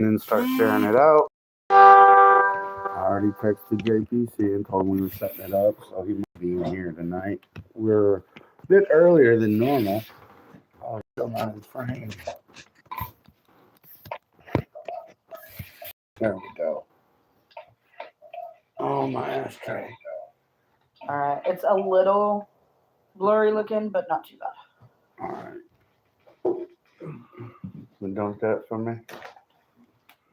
and start sharing it out. I already texted JPC and told him we were setting it up, so he might be in here tonight. We're a bit earlier than normal. Oh, still not in frame. There we go. Oh, my ashtray. Alright, it's a little blurry looking, but not too bad. Alright. Been done that for me?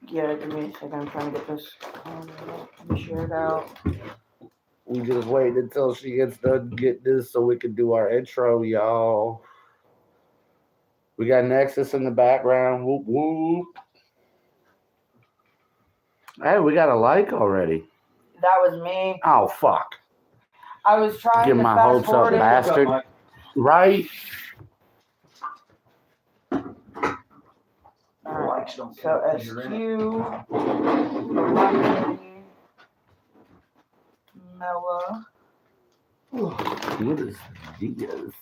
Yeah, give me a second. I'm trying to get this shared out. We just waited until she gets done get this so we can do our intro, y'all. We got Nexus in the background. Whoop whoop. Hey, we got a like already. That was me. Oh fuck. I was trying Get to my fast hopes up, forward it. bastard. Right? Alright, so SQ, Mella. What is this?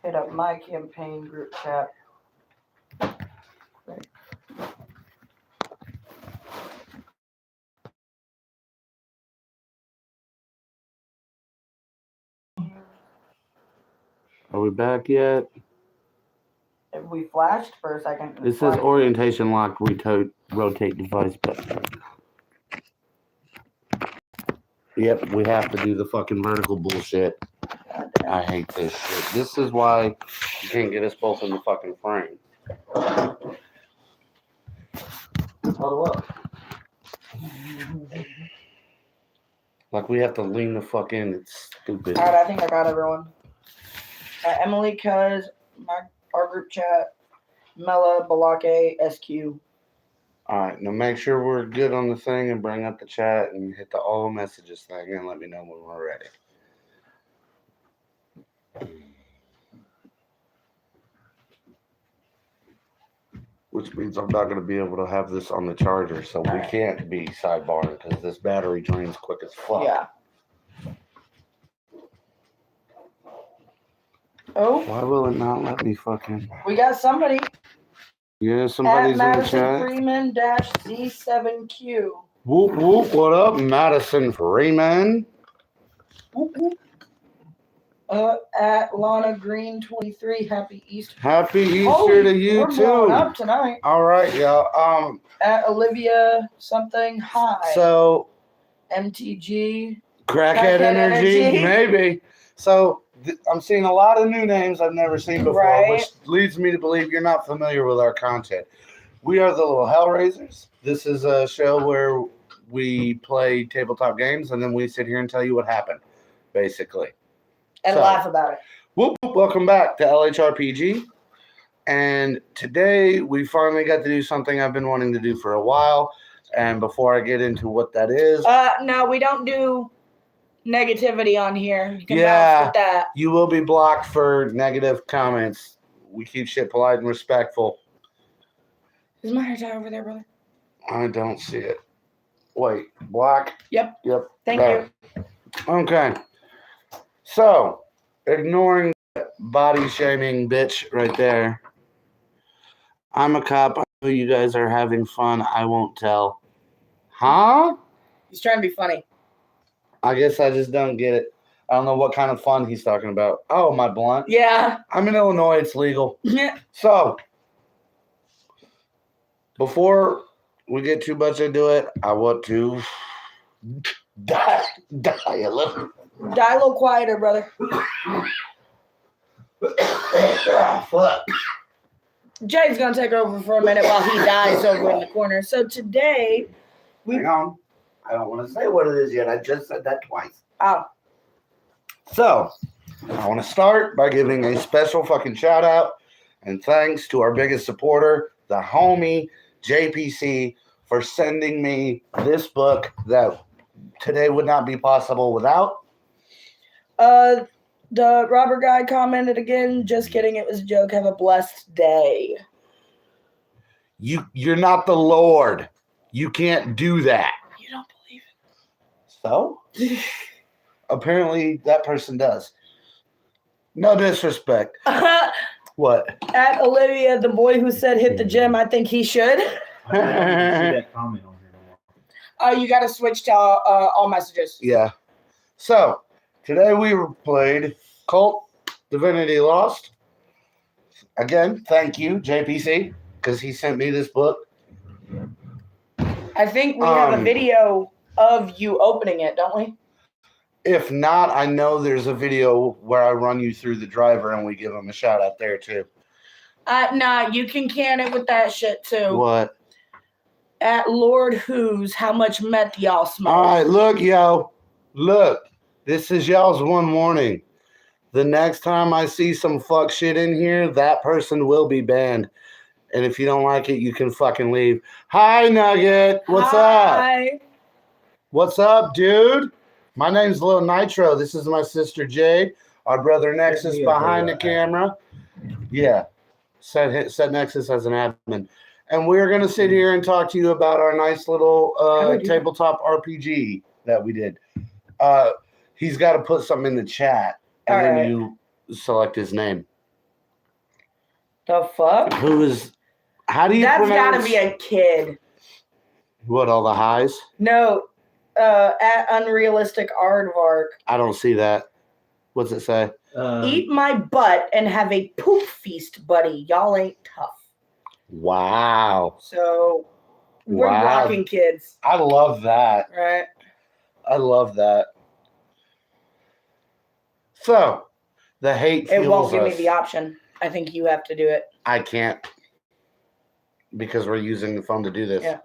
Hit up my campaign group chat. Are we back yet? If we flashed for a second. It says orientation lock, rotate device button. Yep, we have to do the fucking vertical bullshit. I hate this shit. This is why you can't get us both in the fucking frame. Huddle up. Like we have to lean the fuck in. It's stupid. Alright, I think I got everyone. Emily, Cuz, our group chat, Mella, Balake, SQ. Alright, now make sure we're good on the thing and bring up the chat and hit the all messages thing and let me know when we're ready. Which means I'm not going to be able to have this on the charger, so we can't be sidebarring because this battery drains quick as fuck. Yeah. Oh. Why will it not let me fucking... We got somebody. Yeah, somebody's in the Madison chat. Freeman -Z7Q. Whoop, whoop, what up, Madison Freeman? Whoop, whoop. At Lana Green 23. Happy Easter. Happy Easter to you we're too. Blowing up tonight. All right, y'all. At Olivia something. Hi. So MTG. Crackhead energy, maybe. So I'm seeing a lot of new names I've never seen before, Right. which leads me to believe you're not familiar with our content. We are the Little Hellraisers. This is a show where we play tabletop games and then we sit here and tell you what happened, basically. And laugh about it. Whoop, whoop, welcome back to LHRPG. And today we finally got to do something I've been wanting to do for a while. And before I get into what that is... No, we don't do negativity on here. You can bounce with that. You will be blocked for negative comments. We keep shit polite and respectful. Is my hair tie over there, brother? I don't see it. Wait, black? Yep. Thank you. Okay. So, ignoring that body shaming bitch right there. I'm a cop. I know you guys are having fun. I won't tell. Huh? He's trying to be funny. I guess I just don't get it. I don't know what kind of fun he's talking about. Oh, my blunt. Yeah. I'm in Illinois. It's legal. Yeah. So, before we get too much into it, I want to die a little. Die a little quieter, brother. Fuck. Jay's going to take over for a minute while he dies over in the corner. So today... Hang on. I don't want to say what it is yet. I just said that twice. Oh. So, I want to start by giving a special fucking shout out and thanks to our biggest supporter, the homie JPC, for sending me this book that today would not be possible without. The Robert guy commented again. Just kidding. It was a joke. Have a blessed day. You're not the Lord. You can't do that. You don't believe it. So? Apparently that person does. No disrespect. What? At Olivia, the boy who said hit the gym, I think he should. I don't see that comment on here no more. You got to switch to all messages. Yeah. So, today we played Kult Divinity Lost. Again, thank you, JPC, because he sent me this book. I think we have a video of you opening it, don't we? If not, I know there's a video where I run you through the driver and we give him a shout out there too. Nah, you can can it with that shit too. What? At Lord Who's, how much meth y'all smoke? All right, look, yo. Look, this is y'all's one warning. The next time I see some fuck shit in here, that person will be banned. And if you don't like it, you can fucking leave. Hi, Nugget. What's up? What's up, dude? My name's Lil Nitro. This is my sister Jade. Our brother Nexus behind the camera. Yeah. Set Nexus as an admin. And we're going to sit here and talk to you about our nice little tabletop RPG that we did. He's got to put something in the chat, and then you select his name. The fuck? How do you That's pronounce? gotta be a kid. What, all the highs? No, at Unrealistic Aardvark. I don't see that. What's it say? Eat my butt and have a poop feast, buddy. Y'all ain't tough. Wow. So, we're blocking kids. I love that. Right? I love that. So, the hate fuels It won't give me us. the option. I think you have to do it. I can't. Because we're using the phone to do this. Yeah.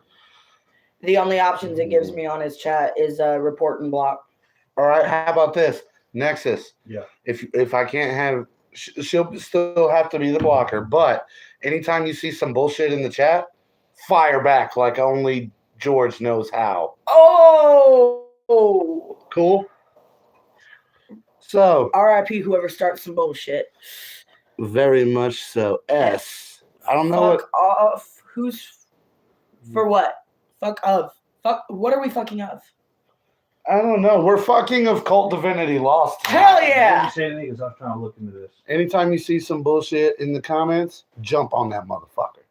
The only options it gives me on his chat is report and block. All right, how about this? Nexus. Yeah. If I can't have, she'll still have to be the blocker. But anytime you see some bullshit in the chat, fire back like only George knows how. Oh! Cool? So. RIP whoever starts some bullshit. Very much so. S. I don't know Fuck off. Who's for what? Fuck of. Fuck. What are we fucking of? I don't know. We're fucking of Kult Divinity Lost. Hell yeah! You say anything because I'm trying to look into this. Anytime you see some bullshit in the comments, jump on that motherfucker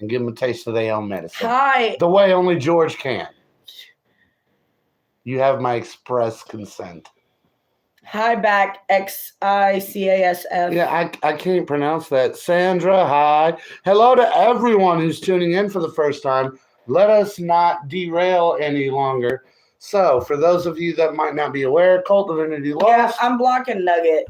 and give them a taste of their own medicine. Hi. The way only George can. You have my express consent. Hi back XICASF. Yeah, I can't pronounce that. Sandra, hi. Hello to everyone who's tuning in for the first time. Let us not derail any longer. So, for those of you that might not be aware, Kult Divinity Lost. Yeah, I'm blocking Nugget.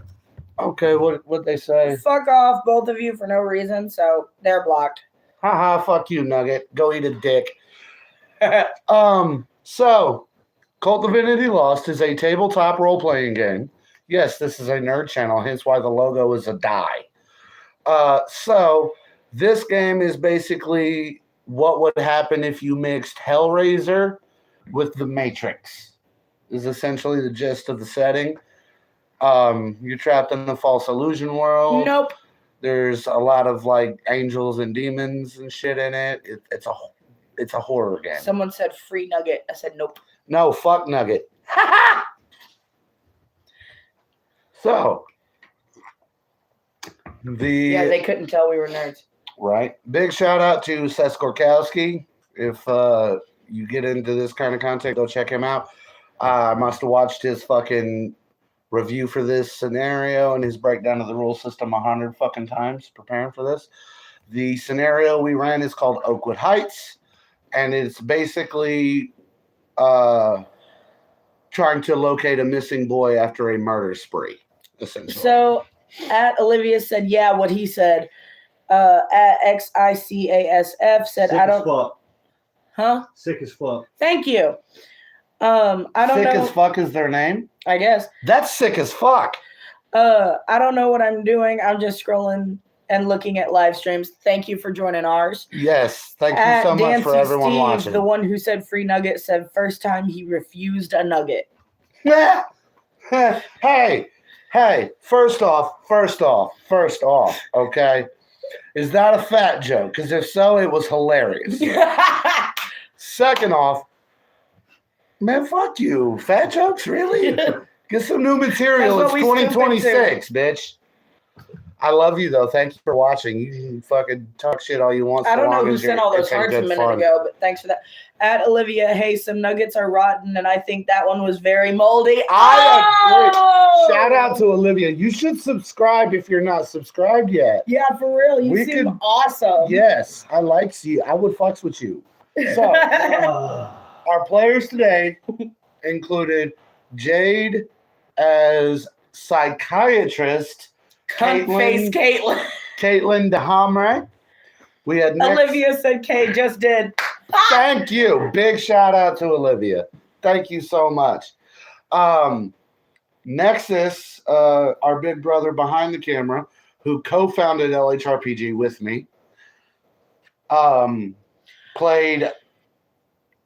Okay, what they say? Fuck off, both of you, for no reason, so they're blocked. Haha, fuck you, Nugget. Go eat a dick. So, Kult Divinity Lost is a tabletop role-playing game. Yes, this is a nerd channel, hence why the logo is a die. So, this game is basically what would happen if you mixed Hellraiser with The Matrix, is essentially the gist of the setting. You're trapped in the false illusion world. Nope. There's a lot of like angels and demons and shit in it. It's a horror game. Someone said free Nugget. I said nope. No, fuck Nugget. So, Yeah, they couldn't tell we were nerds. Right. Big shout out to Seskorkowski. If you get into this kind of content, go check him out. I must have watched his fucking review for this scenario and his breakdown of the rule system 100 fucking times preparing for this. The scenario we ran is called Oakwood Heights, and it's basically trying to locate a missing boy after a murder spree, essentially. So, at Olivia said, yeah, what he said. At XICASF said, Sick I as don't. fuck. Huh? Sick as fuck. Thank you. I don't Sick know. as fuck is their name? I guess. That's sick as fuck. I don't know what I'm doing. I'm just scrolling and looking at live streams. Thank you for joining ours. Yes. Thank you so much for everyone Steve, watching. the one who said free nugget, said first time he refused a nugget. Hey, first off, okay? Is that a fat joke? Because if so, it was hilarious. Second off, man, fuck you. Fat jokes, really? Get some new material. It's That's what we 2026, bitch. I love you, though. Thanks for watching. You can fucking talk shit all you want. I don't know long who as sent all those it's in hearts a good minute fun. ago, but thanks for that. At Olivia, hey, some nuggets are rotten, and I think that one was very moldy. I Oh! Shout out to Olivia. You should subscribe if you're not subscribed yet. Yeah, for real. You We seem could- awesome. Yes, I likes you. I would fucks with you. So, our players today included Jade as psychiatrist, Cunt face Caitlin. Caitlin DeHamre. We had Nick. Olivia said Kay just did. Thank you. Big shout out to Olivia. Thank you so much. Nexus, our big brother behind the camera, who co-founded LHRPG with me, played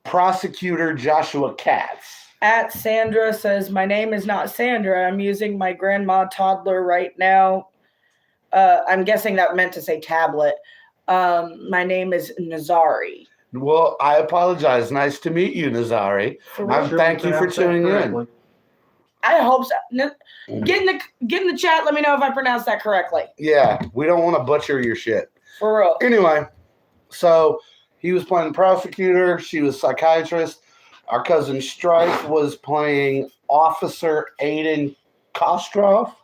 prosecutor Joshua Katz. At Sandra says, my name is not Sandra. I'm using my grandma toddler right now. I'm guessing that meant to say tablet. My name is Nazari. Well, I apologize. Nice to meet you, Nazari. Thank you for tuning in. I hope so. Get in the chat. Let me know if I pronounced that correctly. Yeah, we don't want to butcher your shit. For real. Anyway, so he was playing prosecutor. She was psychiatrist. Our cousin Strife was playing Officer Aiden Kostrov.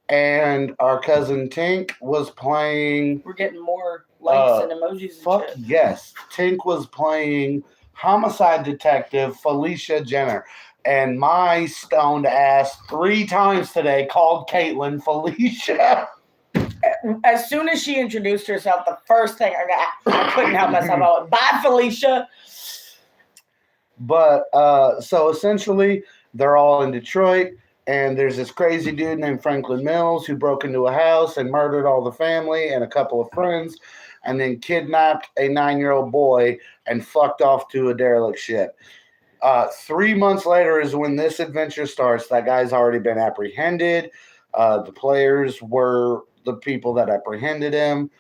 And our cousin Tink was playing... We're getting more likes and emojis. Fuck and shit. yes. Tink was playing homicide detective Felicia Jenner. And my stoned ass 3 times today called Caitlin Felicia. As soon as she introduced herself, the first thing I couldn't help myself. I went, bye, Felicia. But so essentially, they're all in Detroit. And there's this crazy dude named Franklin Mills who broke into a house and murdered all the family and a couple of friends, and then kidnapped a 9-year-old boy and fucked off to a derelict ship. 3 months later is when this adventure starts. That guy's already been apprehended. The players were the people that apprehended him,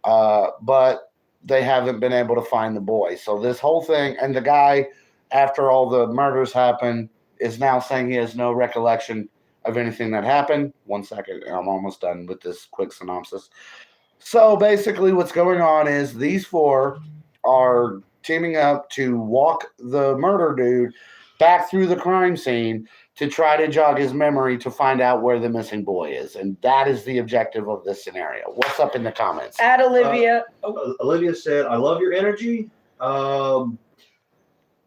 but they haven't been able to find the boy. So this whole thing, and the guy, after all the murders happened, is now saying he has no recollection of anything that happened. 1 second, I'm almost done with this quick synopsis. So basically what's going on is these 4 are teaming up to walk the murder dude back through the crime scene to try to jog his memory to find out where the missing boy is. And that is the objective of this scenario. What's up in the comments? At Olivia. Olivia said, I love your energy.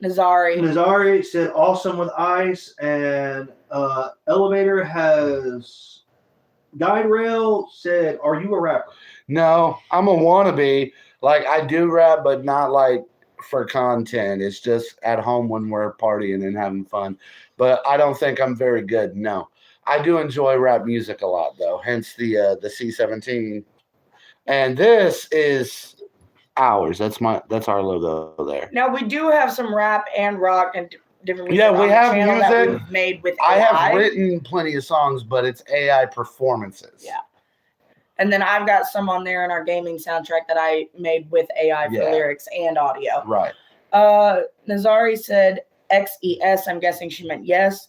Nazari said, awesome with ice. And Elevator has guide rail said, are you a rapper? No, I'm a wannabe. Like, I do rap, but not like for content. It's just at home when we're partying and having fun. But I don't think I'm very good. No, I do enjoy rap music a lot, though. Hence the C17. And this is ours. That's our logo there. Now we do have some rap and rock and different music. Yeah, we on the have channel that music. we've made with I AI. have written plenty of songs, but it's AI performances. Yeah. And then I've got some on there in our gaming soundtrack that I made with AI for lyrics and audio. Right. Nazari said XES. I'm guessing she meant yes.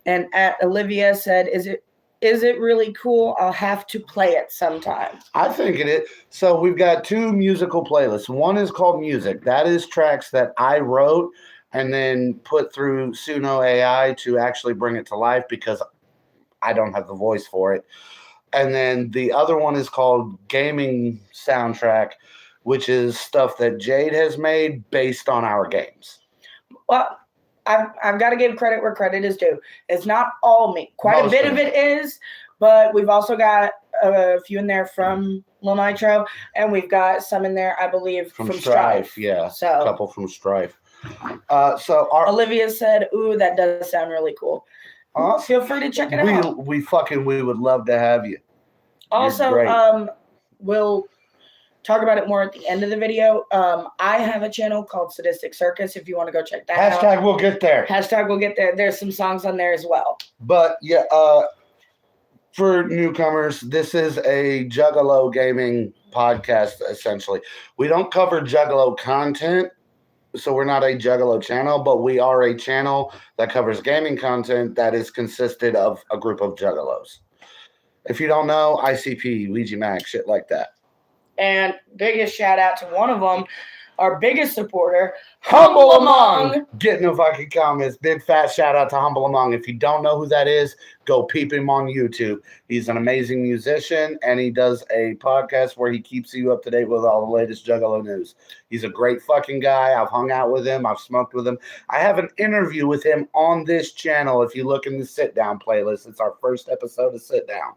And at Olivia said, is it really cool? I'll have to play it sometime. I think it is. So we've got 2 musical playlists. One is called Music. That is tracks that I wrote and then put through Suno AI to actually bring it to life because I don't have the voice for it. And then the other one is called Gaming Soundtrack, which is stuff that Jade has made based on our games. Well, I've got to give credit where credit is due. It's not all me. Quite a bit of it is, but we've also got a few in there from Lil Nitro, and we've got some in there, I believe, from Strife. Yeah, so a couple from Strife. So Olivia said, "Ooh, that does sound really cool." Feel free to check it out. We would love to have you. Also, we'll talk about it more at the end of the video. I have a channel called Sadistic Circus. If you want to go check that out. Hashtag we'll get there. Hashtag we'll get there. There's some songs on there as well. But yeah, for newcomers, this is a Juggalo gaming podcast, essentially. We don't cover Juggalo content, so we're not a Juggalo channel, but we are a channel that covers gaming content that is consisted of a group of Juggalos. If you don't know, ICP, Ouija Mag, shit like that. And biggest shout out to one of them, our biggest supporter, Humble Among. Get no fucking comments. Big fat shout out to Humble Among. If you don't know who that is, go peep him on YouTube. He's an amazing musician, and he does a podcast where he keeps you up to date with all the latest Juggalo news. He's a great fucking guy. I've hung out with him. I've smoked with him. I have an interview with him on this channel. If you look in the Sit Down playlist, it's our first episode of Sit Down.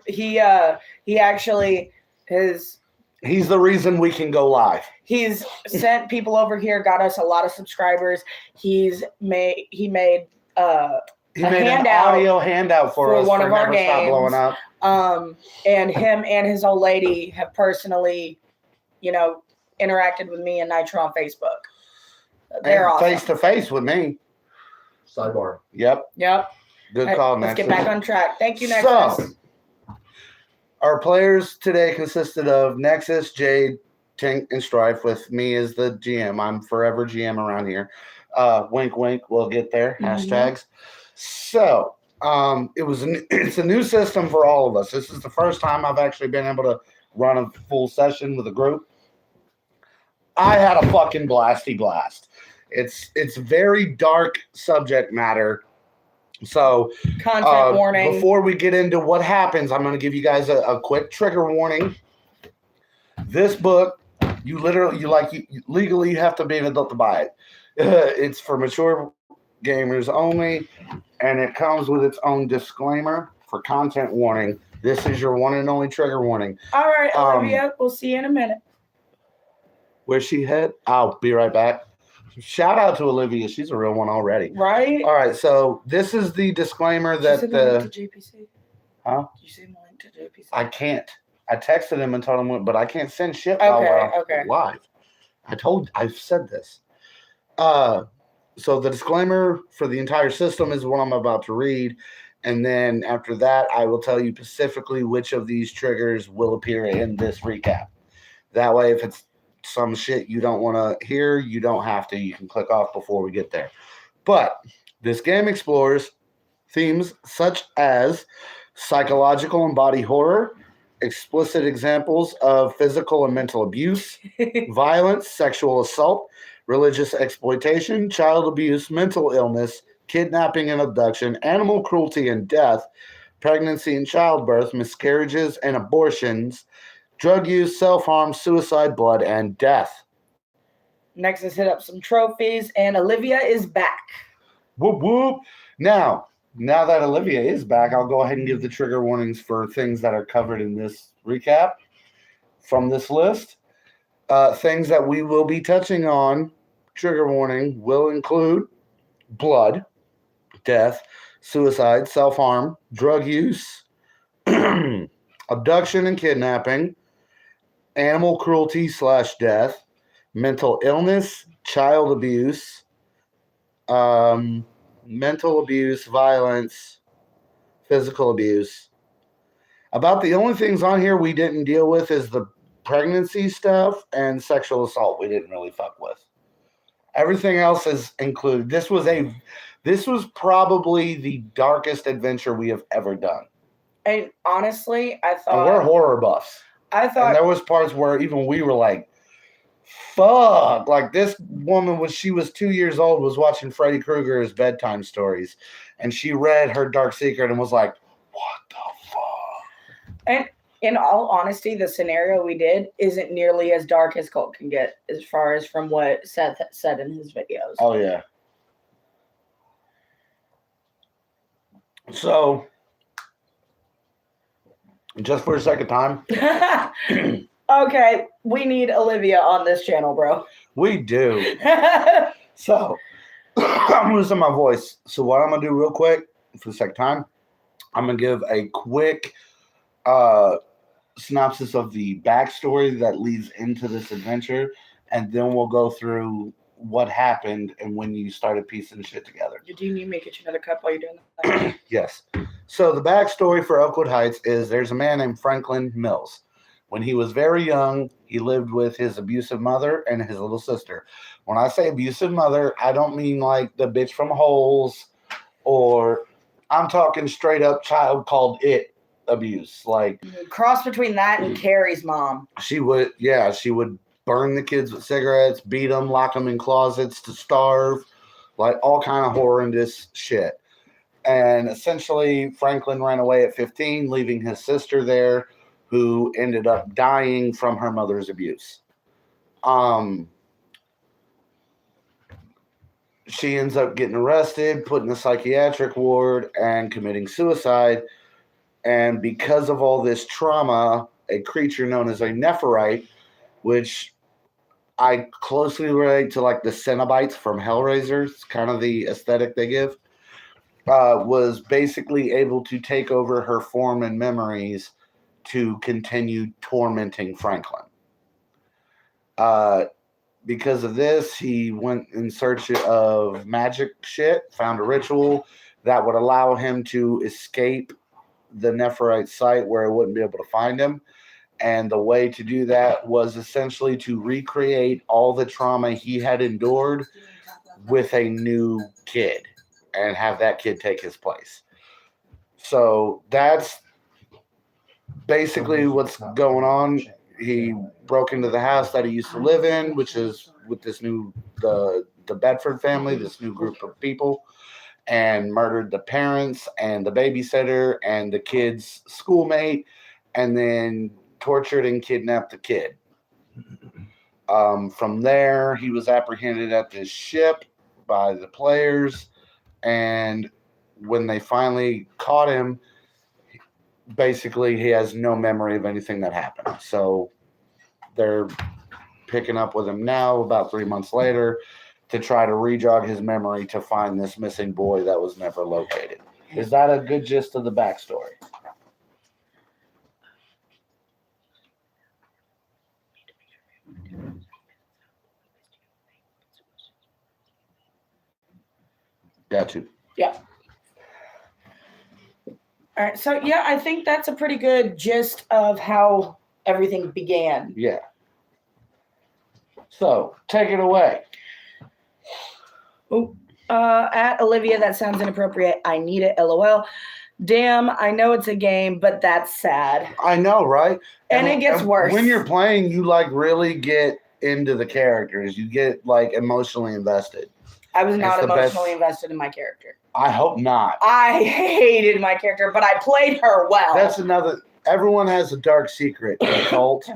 He actually is. He's the reason we can go live. He's sent people over here, got us a lot of subscribers. He made an audio handout for us one for of our Never Stop games. Blowing Up. And him and his old lady have personally, interacted with me and Nitro on Facebook. They're awesome. Face to face with me. Sidebar. Yep. Good call, Let's Nexus. get back on track. Thank you, Nexus. So, our players today consisted of Nexus, Jade, Tink, and Strife, with me as the GM. I'm forever GM around here. Wink, wink. We'll get there. Hashtags. So, it's a new system for all of us. This is the first time I've actually been able to run a full session with a group. I had a fucking blasty blast. It's very dark subject matter. So, content warning. Before we get into what happens, I'm going to give you guys a quick trigger warning. This book, legally you have to be an adult to buy it. It's for mature gamers only, and it comes with its own disclaimer for content warning. This is your one and only trigger warning. All right, Olivia, we'll see you in a minute. Where's she head? I'll be right back. Shout out to Olivia. She's a real one already. Right? All right. So this is the disclaimer that Did you send the link to JPC? Huh? Did you send the link to JPC? I can't. I texted him and told him, but I can't send shit Okay. live. I've said this. So the disclaimer for the entire system is what I'm about to read. And then after that, I will tell you specifically which of these triggers will appear in this recap. That way, if it's some shit you don't want to hear, you don't have to. You can click off before we get there. But this game explores themes such as psychological and body horror, explicit examples of physical and mental abuse, violence, sexual assault, religious exploitation, child abuse, mental illness, kidnapping and abduction, animal cruelty and death, pregnancy and childbirth, miscarriages and abortions, drug use, self-harm, suicide, blood, and death. Nexus hit up some trophies, and Olivia is back. Whoop, whoop. Now that Olivia is back, I'll go ahead and give the trigger warnings for things that are covered in this recap from this list. Things that we will be touching on, trigger warning, will include blood, death, suicide, self-harm, drug use, abduction and kidnapping, animal cruelty / death, mental illness, child abuse, mental abuse, violence, physical abuse. About the only things on here we didn't deal with is the pregnancy stuff and sexual assault we didn't really fuck with. Everything else is included. This was probably the darkest adventure we have ever done. And honestly, I thought... And we're horror buffs. I thought... And there was parts where even we were like, fuck. Like this woman, when she was 2 years old, was watching Freddy Krueger's bedtime stories. And she read her dark secret and was like, what the fuck? And in all honesty, the scenario we did isn't nearly as dark as Kult can get as far as from what Seth said in his videos. Oh, yeah. So... just for a second time. Okay, we need Olivia on this channel, bro. We do. So, I'm losing my voice. So what I'm going to do real quick for the second time, I'm going to give a quick synopsis of the backstory that leads into this adventure, and then we'll go through what happened and when you started piecing shit together. Do you need me to get you another cup while you're doing that? Yes. So the backstory for Oakwood Heights is there's a man named Franklin Mills. When he was very young, he lived with his abusive mother and his little sister. When I say abusive mother, I don't mean like the bitch from Holes or I'm talking straight up child called it abuse. Like Cross between that and Carrie's mom. she would burn the kids with cigarettes, beat them, lock them in closets to starve, like all kind of horrendous shit. And essentially, Franklin ran away at 15, leaving his sister there, who ended up dying from her mother's abuse. She ends up getting arrested, put in a psychiatric ward, and committing suicide. And because of all this trauma, a creature known as a Nephirite, which I closely relate to like the Cenobites from Hellraiser, it's kind of the aesthetic they give, was basically able to take over her form and memories to continue tormenting Franklin. Because of this, he went in search of magic shit, found a ritual that would allow him to escape the Nephirite site where it wouldn't be able to find him. And the way to do that was essentially to recreate all the trauma he had endured with a new kid and have that kid take his place. So that's basically what's going on. He broke into the house that he used to live in, which is with this new, the Bedford family, this new group of people, and murdered the parents and the babysitter and the kid's schoolmate, and then tortured and kidnapped the kid. From there, he was apprehended at this ship by the players, and when they finally caught him, basically he has no memory of anything that happened. So they're picking up with him now about 3 months later to try to rejog his memory to find this missing boy that was never located. Is that a good gist of the backstory? Got you. Yeah. All right. So, yeah, I think that's a pretty good gist of how everything began. Yeah. So, take it away. Oh, at Olivia, that sounds inappropriate. I need it. LOL. Damn, I know it's a game, but that's sad. I know, right? And it gets worse. When you're playing, you like really get into the characters. You get like emotionally invested. I was not emotionally invested in my character. I hope not. I hated my character, but I played her well. That's another. Everyone has a dark secret in Kult,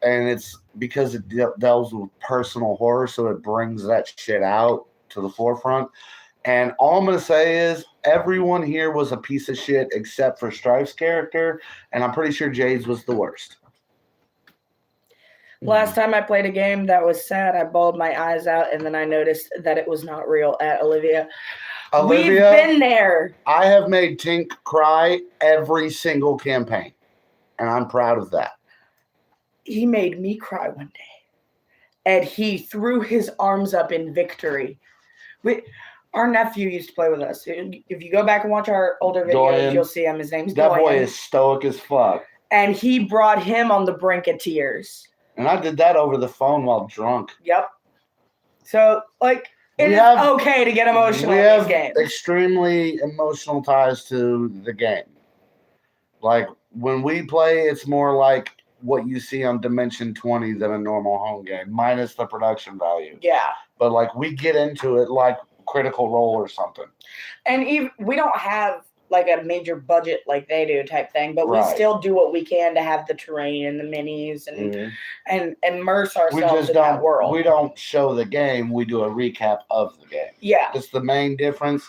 and it's because it deals with personal horror, so it brings that shit out to the forefront. And all I'm going to say is everyone here was a piece of shit except for Strife's character, and I'm pretty sure Jade's was the worst. Last time I played a game that was sad, I bawled my eyes out, and then I noticed that it was not real at Olivia. We've been there. I have made Tink cry every single campaign, and I'm proud of that. He made me cry one day, and he threw his arms up in victory. Our nephew used to play with us. If you go back and watch our older videos, Dorian, you'll see him. His name's That Dorian. boy is stoic as fuck. And he brought him on the brink of tears. And I did that over the phone while drunk. Yep. So, like, it is okay to get emotional in these games. We have extremely emotional ties to the game. Like, when we play, it's more like what you see on Dimension 20 than a normal home game, minus the production value. Yeah. But, like, we get into it like Critical Role or something. And even we don't have like a major budget like they do type thing, but Right. we still do what we can to have the terrain and the minis and immerse ourselves in that world. We don't show the game, we do a recap of the game. Yeah. That's the main difference.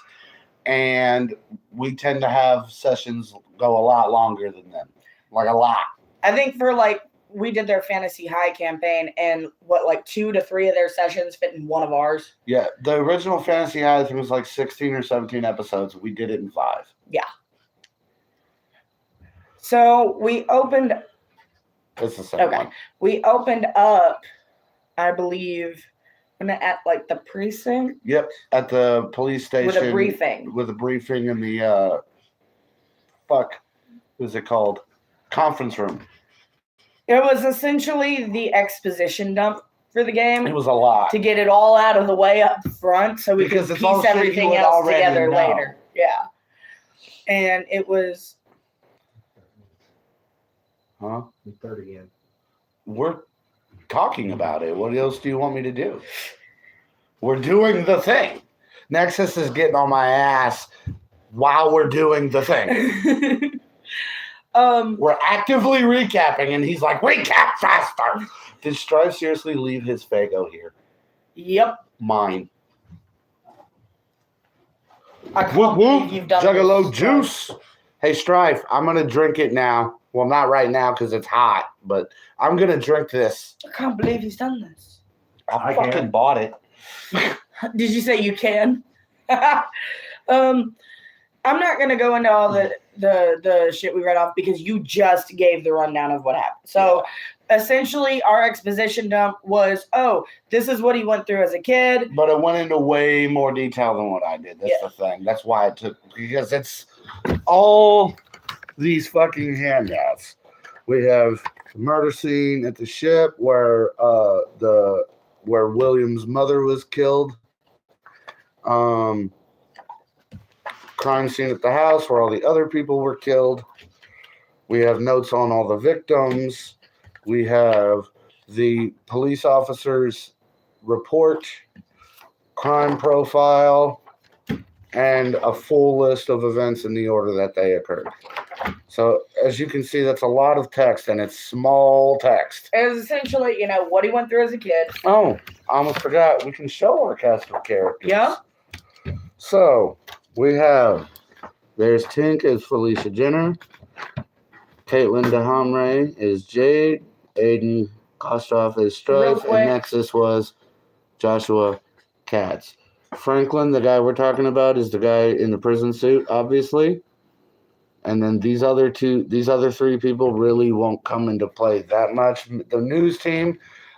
And we tend to have sessions go a lot longer than them. Like a lot. I think for like we did their Fantasy High campaign, and like 2 to 3 of their sessions fit in one of ours. Yeah, the original Fantasy High, I think, was like 16 or 17 episodes. We did it in 5. Yeah. So we opened. It's the same one. We opened up, I believe, at like the precinct. Yep, at the police station with a briefing. With a briefing in the what's it called? Conference room. It was essentially the exposition dump for the game. It was a lot. To get it all out of the way up front so we could piece everything else together later. Yeah. and it was. Huh? The third again. We're talking about it. What else do you want me to do? We're doing the thing. Nexus is getting on my ass while we're doing the thing. We're actively recapping, and he's like, recap faster. Did Strive seriously leave his Fago here? Yep. Mine. I can't Whoop believe whoop. you've done Juggalo this, juice. Hey, Strife, I'm going to drink it now. Well, not right now because it's hot, but I'm going to drink this. I can't believe he's done this. I fucking bought it. Did you say you can? I'm not going to go into all the shit we read off because you just gave the rundown of what happened. So essentially our exposition dump was, this is what he went through as a kid. But it went into way more detail than what I did. That's the thing. That's why I took, because it's all these fucking handouts. We have the murder scene at the ship where William's mother was killed. Crime scene at the house where all the other people were killed. We have notes on all the victims. We have the police officer's report, crime profile, and a full list of events in the order that they occurred. So as you can see, that's a lot of text, and it's small text. It was essentially, what he went through as a kid. Oh, I almost forgot. We can show our cast of characters. Yeah. So there's Tink as Felicia Jenner. Caitlin DeHamre is Jade. Aiden Kostoff is Strife. And Nexus was Joshua Katz. Franklin, the guy we're talking about, is the guy in the prison suit, obviously. And then these other three people really won't come into play that much. The news team,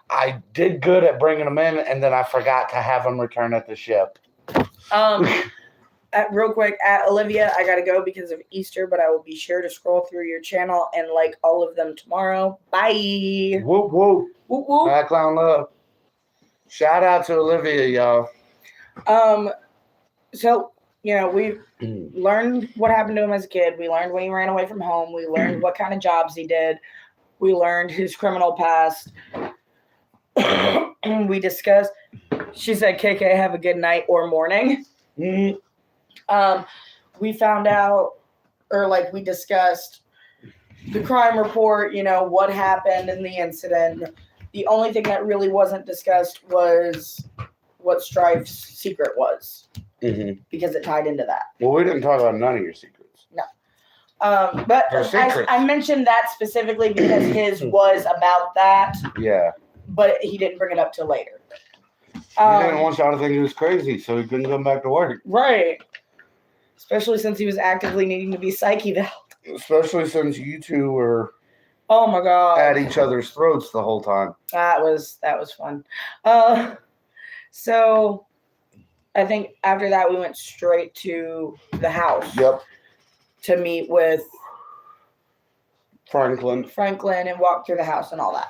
I did good at bringing them in, and then I forgot to have them return at the ship. Real quick, at Olivia, I gotta go because of Easter, but I will be sure to scroll through your channel and like all of them tomorrow. Bye. Whoop whoop. Whoop whoop. Background love. Shout out to Olivia, y'all. So we learned what happened to him as a kid. We learned when he ran away from home. We learned what kind of jobs he did. We learned his criminal past. We discussed. She said, "KK, have a good night or morning." Mm-hmm. We found out, we discussed the crime report, what happened in the incident. The only thing that really wasn't discussed was what Strife's secret was, because it tied into that. Well, we didn't talk about none of your secrets. No. But I mentioned that specifically because his was about that. Yeah. But he didn't bring it up till later. He didn't want y'all to think he was crazy, so he couldn't come back to work. Right. Especially since he was actively needing to be psych-eval. Especially since you two were oh my god at each other's throats the whole time. That was fun. So I think after that we went straight to the house. Yep. To meet with Franklin and walk through the house and all that.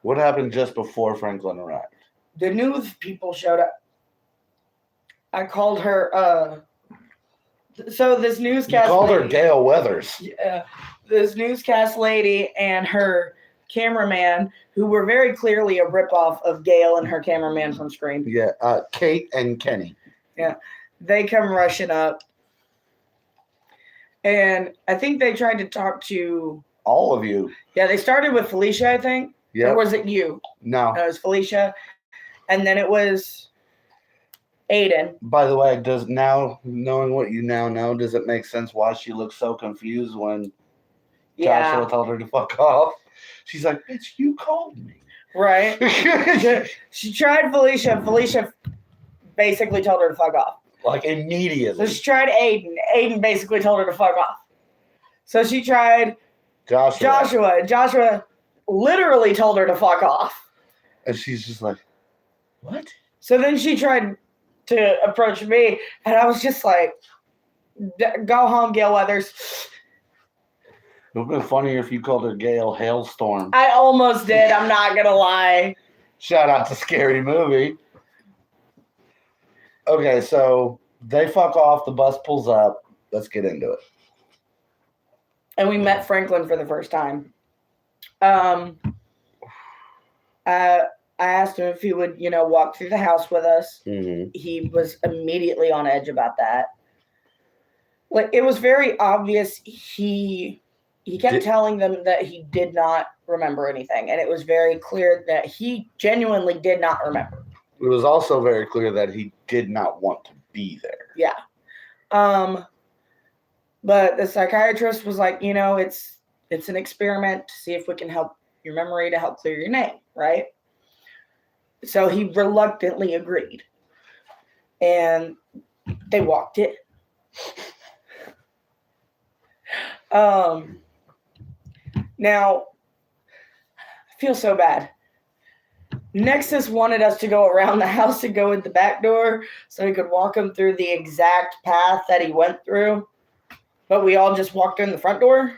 What happened just before Franklin arrived? The news people showed up. I called her, so this newscast You called lady, her Gail Weathers. Yeah. This newscast lady and her cameraman, who were very clearly a ripoff of Gail and her cameraman from Scream. Yeah, Kate and Kenny. Yeah. They come rushing up. And I think they tried to talk to... all of you. Yeah, they started with Felicia, I think. Yeah. Or was it you? No. It was Felicia. And then it was... Aiden. By the way, knowing what you now know, does it make sense why she looked so confused when Joshua told her to fuck off? She's like, bitch, you called me. Right. She tried Felicia. Felicia basically told her to fuck off. Like immediately. So she tried Aiden. Aiden basically told her to fuck off. So she tried Joshua. Joshua literally told her to fuck off. And she's just like, what? So then she tried to approach me, and I was just like, go home, Gail Weathers. It would have been funnier if you called her Gail Hailstorm. I almost did. I'm not going to lie. Shout out to Scary Movie. Okay, so They fuck off. The bus pulls up. Let's get into it. And we met Franklin for the first time. I asked him if he would, walk through the house with us. Mm-hmm. He was immediately on edge about that. Like, it was very obvious he kept telling them that he did not remember anything, and it was very clear that he genuinely did not remember. It was also very clear that he did not want to be there. Yeah. But the psychiatrist was like, it's an experiment to see if we can help your memory to help clear your name, right? So he reluctantly agreed. And they walked in. Now, I feel so bad. Nexus wanted us to go around the house and go in the back door so he could walk him through the exact path that he went through. But we all just walked in the front door.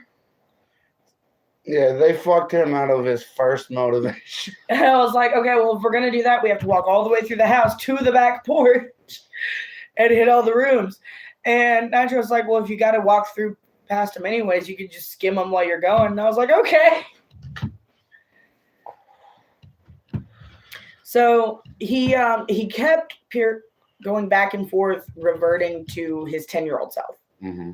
Yeah, they fucked him out of his first motivation. And I was like, okay, well, if we're going to do that, we have to walk all the way through the house to the back porch and hit all the rooms. And Nitro was like, well, if you got to walk through past them anyways, you could just skim them while you're going. And I was like, okay. So he kept going back and forth, reverting to his 10-year-old self. Mm-hmm.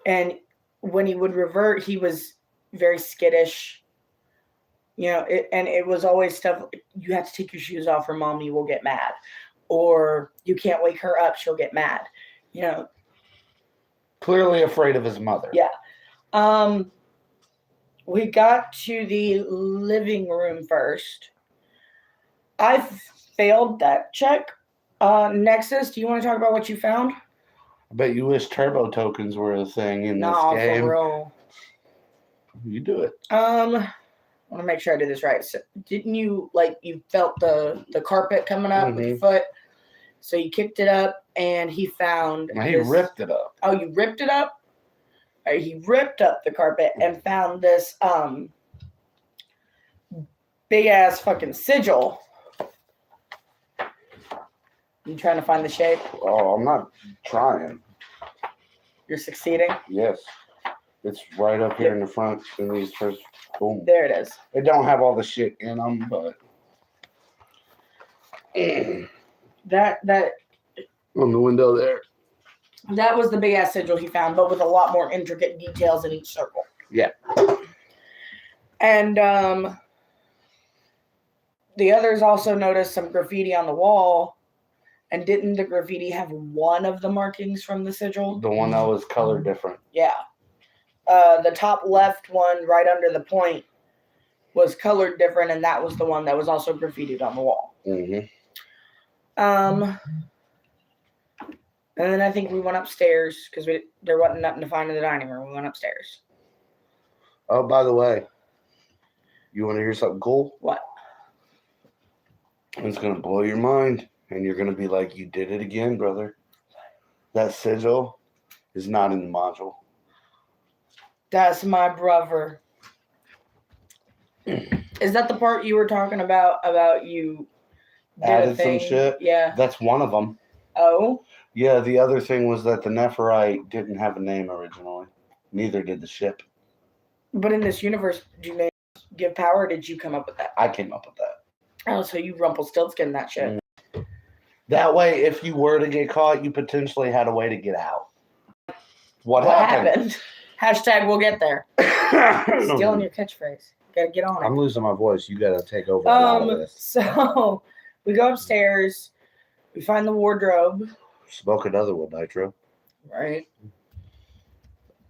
And when he would revert, he was very skittish. And it was always stuff like, you have to take your shoes off or mommy will get mad. Or you can't wake her up, she'll get mad. Clearly afraid of his mother. Yeah. We got to the living room first. I failed that check. Nexus, do you want to talk about what you found? I bet you wish turbo tokens were a thing in this game. For real. You do it. I want to make sure I do this right. So didn't you you felt the carpet coming up with your foot? So you kicked it up and he found He ripped it up. Oh, you ripped it up? He ripped up the carpet and found this big ass fucking sigil. You trying to find the shape? Oh, I'm not trying. You're succeeding? Yes. It's right up here in the front in these first. Boom. There it is. It don't have all the shit in them, but that on the window there. That was the big ass sigil he found, but with a lot more intricate details in each circle. Yeah. And the others also noticed some graffiti on the wall. And didn't the graffiti have one of the markings from the sigil? The one that was colored different. Yeah. The top left one right under the point was colored different, and that was the one that was also graffitied on the wall. Mm-hmm. And then I think we went upstairs because there wasn't nothing to find in the dining room. We went upstairs. Oh, by the way, you want to hear something cool? What? It's going to blow your mind, and you're going to be like, you did it again, brother. That sigil is not in the module. That's my brother. Is that the part you were talking about you did added some shit? Yeah. That's one of them. Oh? Yeah, the other thing was that the Nephirite didn't have a name originally. Neither did the ship. But in this universe, do names give power, or did you come up with that? I came up with that. Oh, so you Rumpelstiltskin that shit. That way, if you were to get caught, you potentially had a way to get out. What happened? Hashtag we'll get there. Stealing your catchphrase. Gotta get on it. I'm losing my voice. You gotta take over a lot of this. So we go upstairs. We find the wardrobe. Smoke another one, Nitro. Right.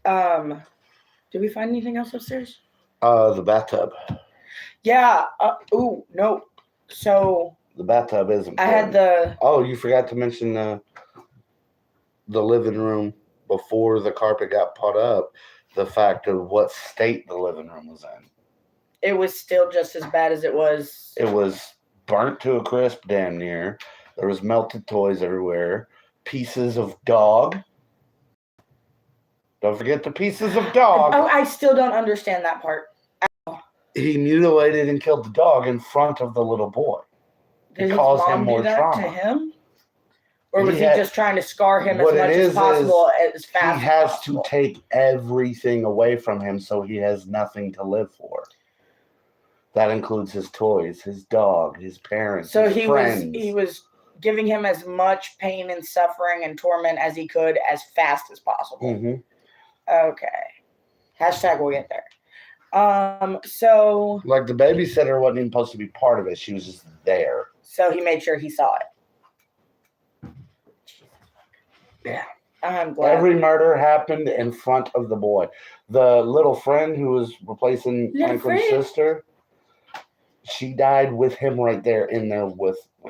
Did we find anything else upstairs? The bathtub. Yeah. No. So the bathtub is important. I had the. Oh, you forgot to mention the living room before the carpet got put up. The fact of what state the living room was in. It was still just as bad as it was. It was burnt to a crisp, damn near. There was melted toys everywhere. Pieces of dog. Don't forget the pieces of dog. Oh, I still don't understand that part. He mutilated and killed the dog in front of the little boy. Did it caused him more do that trauma. To him? Or was he just trying to scar him as much as possible, as fast as he has possible? to take everything away from him so he has nothing to live for. That includes his toys, his dog, his parents, so his friends. he was giving him as much pain and suffering and torment as he could as fast as possible. Mm-hmm. Okay. We'll get there. So like the babysitter wasn't even supposed to be part of it. She was just there. So he made sure he saw it. Yeah. I'm glad. Every murder happened in front of the boy. The little friend who was replacing Franklin's sister, she died with him right there in there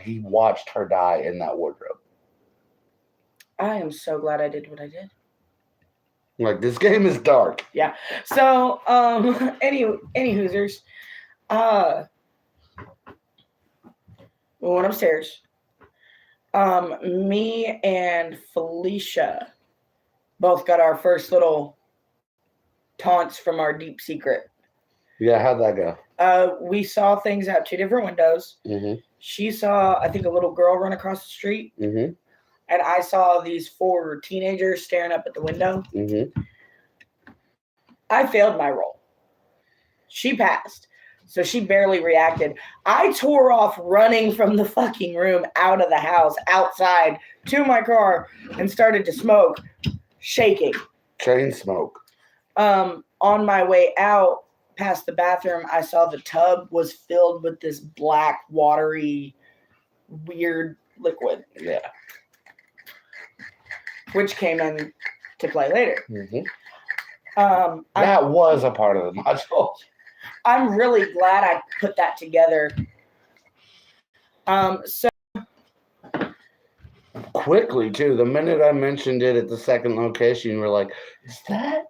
he watched her die in that wardrobe. I am so glad I did what I did. Like, this game is dark. Yeah. So, any Hoosers, we went upstairs. Me and Felicia both got our first little taunts from our deep secret. Yeah, how'd that go? We saw things out 2 different windows. Mm-hmm. She saw, I think, a little girl run across the street. Mm-hmm. And I saw these 4 teenagers staring up at the window. Mm-hmm. I failed my role. She passed. So she barely reacted. I tore off running from the fucking room out of the house, outside, to my car, and started to smoke, shaking. Chain smoke. On my way out, past the bathroom, I saw the tub was filled with this black, watery, weird liquid. Yeah. Which came in to play later. Mm-hmm. That was a part of the module. I'm really glad I put that together. So quickly too. The minute I mentioned it at the second location, you were like, "Is that?"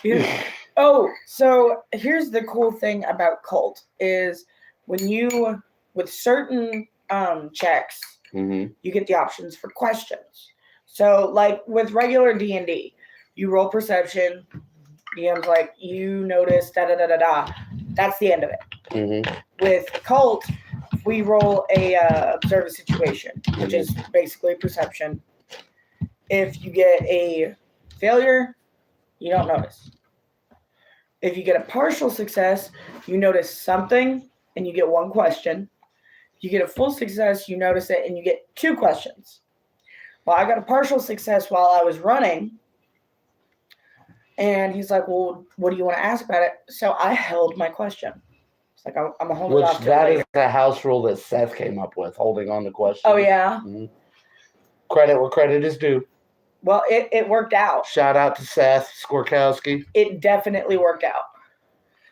Yeah. Oh, so here's the cool thing about Kult is when you, with certain checks, Mm-hmm. you get the options for questions. So, like with regular D&D, you roll perception. DM's like, you notice da-da-da-da-da. That's the end of it. Mm-hmm. With Kult, we roll a observe a situation, which is basically perception. If you get a failure, you don't notice. If you get a partial success, you notice something and you get 1 question. If you get a full success, you notice it and you get 2 questions. Well, I got a partial success while I was running. And he's like, well, what do you want to ask about it? So I held my question. It's like, I'm going to hold it off. That is the house rule that Seth came up with, holding on to questions. Oh, yeah? Mm-hmm. Credit where credit is due. Well, it worked out. Shout out to Seth Skorkowski. It definitely worked out.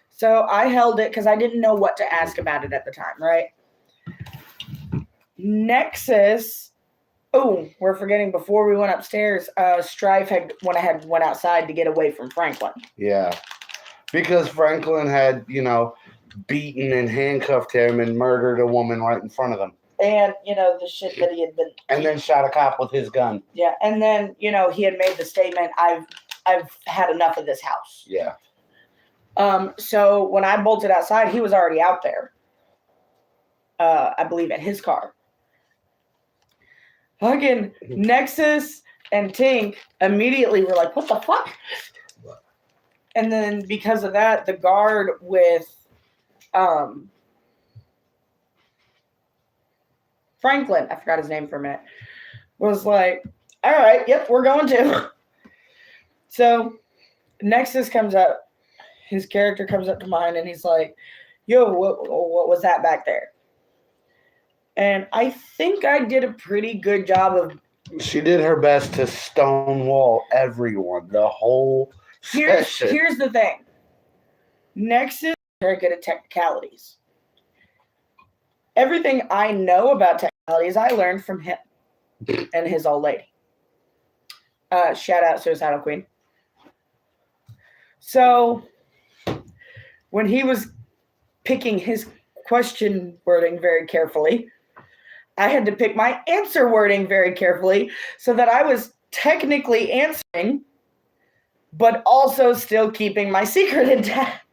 So I held it because I didn't know what to ask about it at the time, right? Nexus. Oh, we're forgetting before we went upstairs, Strife went outside to get away from Franklin. Yeah. Because Franklin had, beaten and handcuffed him and murdered a woman right in front of them. And, the shit that he had been... And then shot a cop with his gun. Yeah, and then, he had made the statement, I've had enough of this house. Yeah. So when I bolted outside, he was already out there. I believe at his car. Fucking Nexus and Tink immediately were like, what the fuck? And then because of that, the guard with Franklin, I forgot his name for a minute, was like, all right, yep, we're going to. So Nexus comes up, his character comes up to mine, and he's like, yo, what was that back there? And I think I did a pretty good job of... She did her best to stonewall everyone, the whole session. Here's the thing. Nexus is very good at technicalities. Everything I know about technicalities, I learned from him and his old lady. Shout out Suicidal Queen. So, when he was picking his question wording very carefully, I had to pick my answer wording very carefully so that I was technically answering, but also still keeping my secret intact.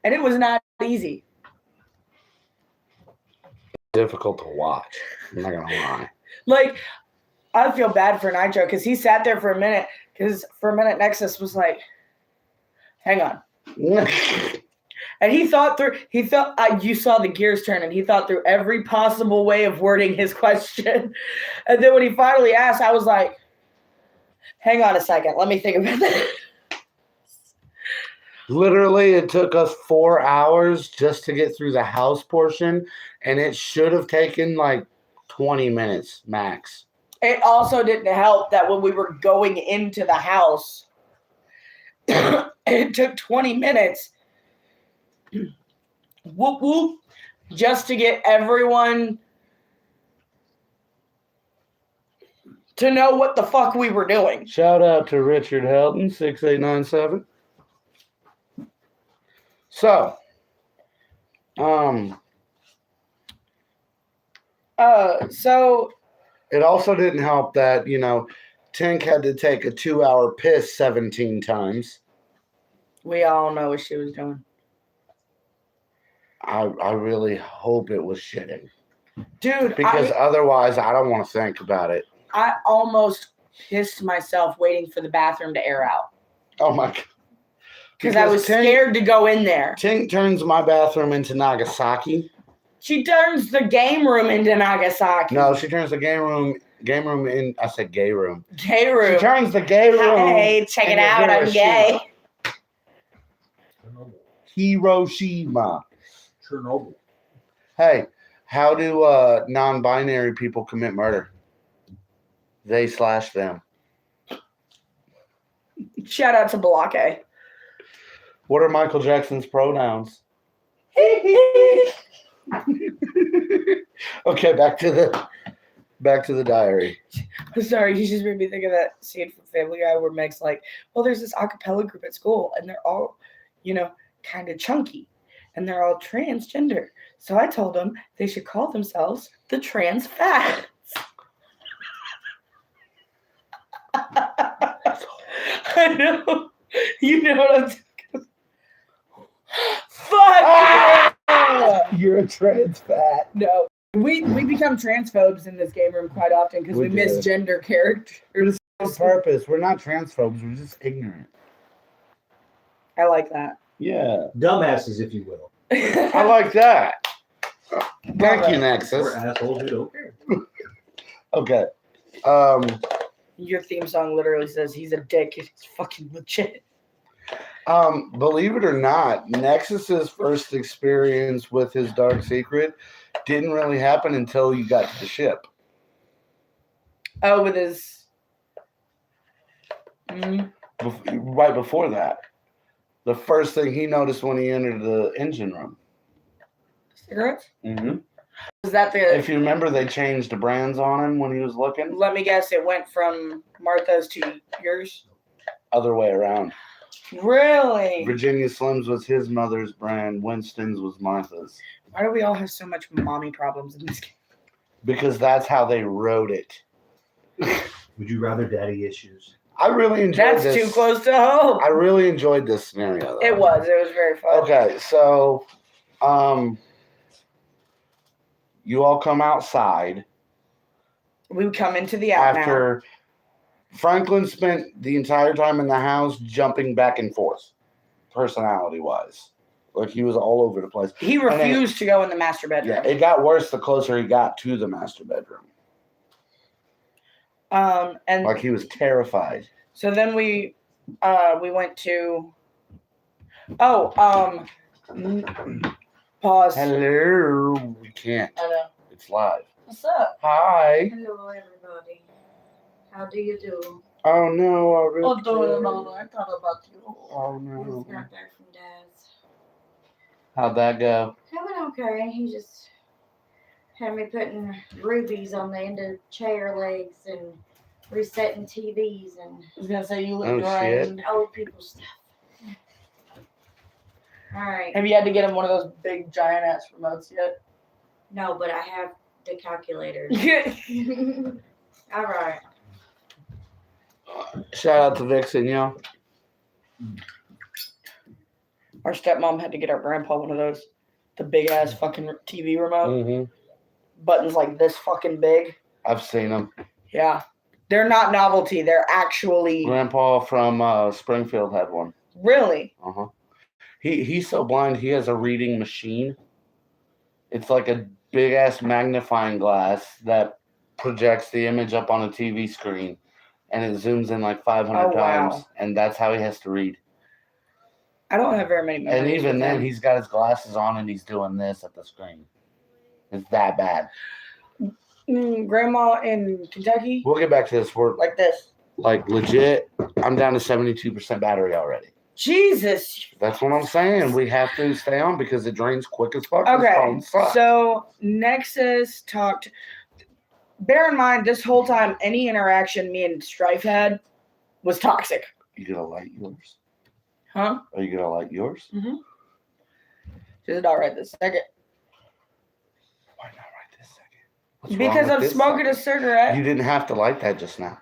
And it was not easy. Difficult to watch. I'm not going to lie. Like, I feel bad for Nitro because he sat there for a minute. Because for a minute, Nexus was like, "Hang on," and he thought through. You saw the gears turn, and he thought through every possible way of wording his question. And then when he finally asked, I was like, "Hang on a second, let me think about that." Literally, it took us 4 hours just to get through the house portion, and it should have taken like 20 minutes max. It also didn't help that when we were going into the house, it took 20 minutes. Whoop whoop, just to get everyone to know what the fuck we were doing. Shout out to Richard Helton, 6897. So, So it also didn't help that, Tink had to take a 2-hour piss 17 times. we all know what she was doing. I really hope it was shitting. Dude, Because otherwise, I don't want to think about it. I almost pissed myself waiting for the bathroom to air out. Oh, my God. Because I was scared to go in there. Tink turns my bathroom into Nagasaki. She turns the game room into Nagasaki. No, she turns the game room in, I said gay room. Gay room. She turns the gay room. Hey, check it out, I'm gay. Hiroshima. Chernobyl. Hey, how do non-binary people commit murder? They/them. Shout out to Balake. What are Michael Jackson's pronouns? Okay, back to the diary. I'm sorry, you just made me think of that scene from Family Guy where Meg's like, well, there's this a cappella group at school, and they're all, kind of chunky, and they're all transgender. So I told them they should call themselves the Trans Fats. I know. You know what I'm talking about. Fuck! You're a trans fat. No. We become transphobes in this game room quite often because we misgender characters. On purpose. We're not transphobes. We're just ignorant. I like that. Yeah. Dumbasses, if you will. I like that. Thank you, Nexus. We're assholes who don't care. Okay. Your theme song literally says he's a dick. It's fucking legit. Believe it or not, Nexus's first experience with his dark secret didn't really happen until you got to the ship. Oh, with his... Right before that. The first thing he noticed when he entered the engine room. Cigarettes? Mm-hmm. Was that the... If you remember, they changed the brands on him when he was looking. Let me guess, it went from Martha's to yours? Other way around. Really? Virginia Slims was his mother's brand. Winston's was Martha's. Why do we all have so much mommy problems in this game? Because that's how they wrote it. Would you rather daddy issues? I really enjoyed That's this. too close to home. I really enjoyed this scenario, though. It was very fun. Okay, so you all come outside. We come into the out After Franklin spent the entire time in the house jumping back and forth, personality-wise. Like, he was all over the place. He refused to go in the master bedroom. Yeah, it got worse the closer he got to the master bedroom. And Like, he was terrified. so then we went to pause. Hello. We can't. Hello. It's live. What's up? Hi. Hello, everybody. How do you do? Oh, no. I really I thought about you. Oh, I no. just got back from Dad's. How'd that go? It went okay. He just had me putting rubies on the end of chair legs and resetting TVs and I was gonna say you look Oh, drained. old people stuff. All right. Have you had to get him one of those big giant ass remotes yet? No, but I have the calculator. All right. Shout out to Vixen, yo. Our stepmom had to get our grandpa one of those. The big ass fucking TV remote. Mm-hmm. Buttons like this fucking big. I've seen them. Yeah. They're not novelty. They're actually Grandpa from Springfield had one. really. Uh-huh. He's so blind, he has a reading machine. It's like a big-ass magnifying glass that projects the image up on a TV screen, and it zooms in like 500 Oh, times, wow. and that's how he has to read. I don't have very many memories. And even with then, him. he's got his glasses on, and he's doing this at the screen. It's that bad. Grandma in Kentucky, We'll get back to this. We're like this. like legit. I'm down to 72% battery already. Jesus. That's what I'm saying. We have to stay on because it drains quick as fuck. This Okay, phone sucks. so Nexus talked. Bear in mind, this whole time, any interaction me and Strife had was toxic. You gonna light yours? Huh? Are you gonna light yours? Mm-hmm. Just not right this second. Why not right this second? What's wrong Because with I'm this smoking second? a cigarette. You didn't have to light that just now.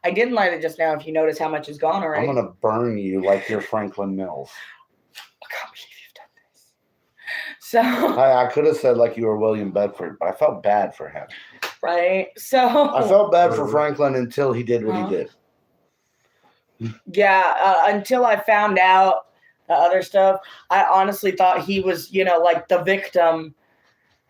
I didn't light it just now. If you notice how much is gone already. I'm gonna burn you like you're Franklin Mills. I can't believe you've done this. So I could have said like you were William Bedford, but I felt bad for him. right. So I felt bad for Franklin until he did what he did. yeah. Until I found out the other stuff, I honestly thought he was, like the victim,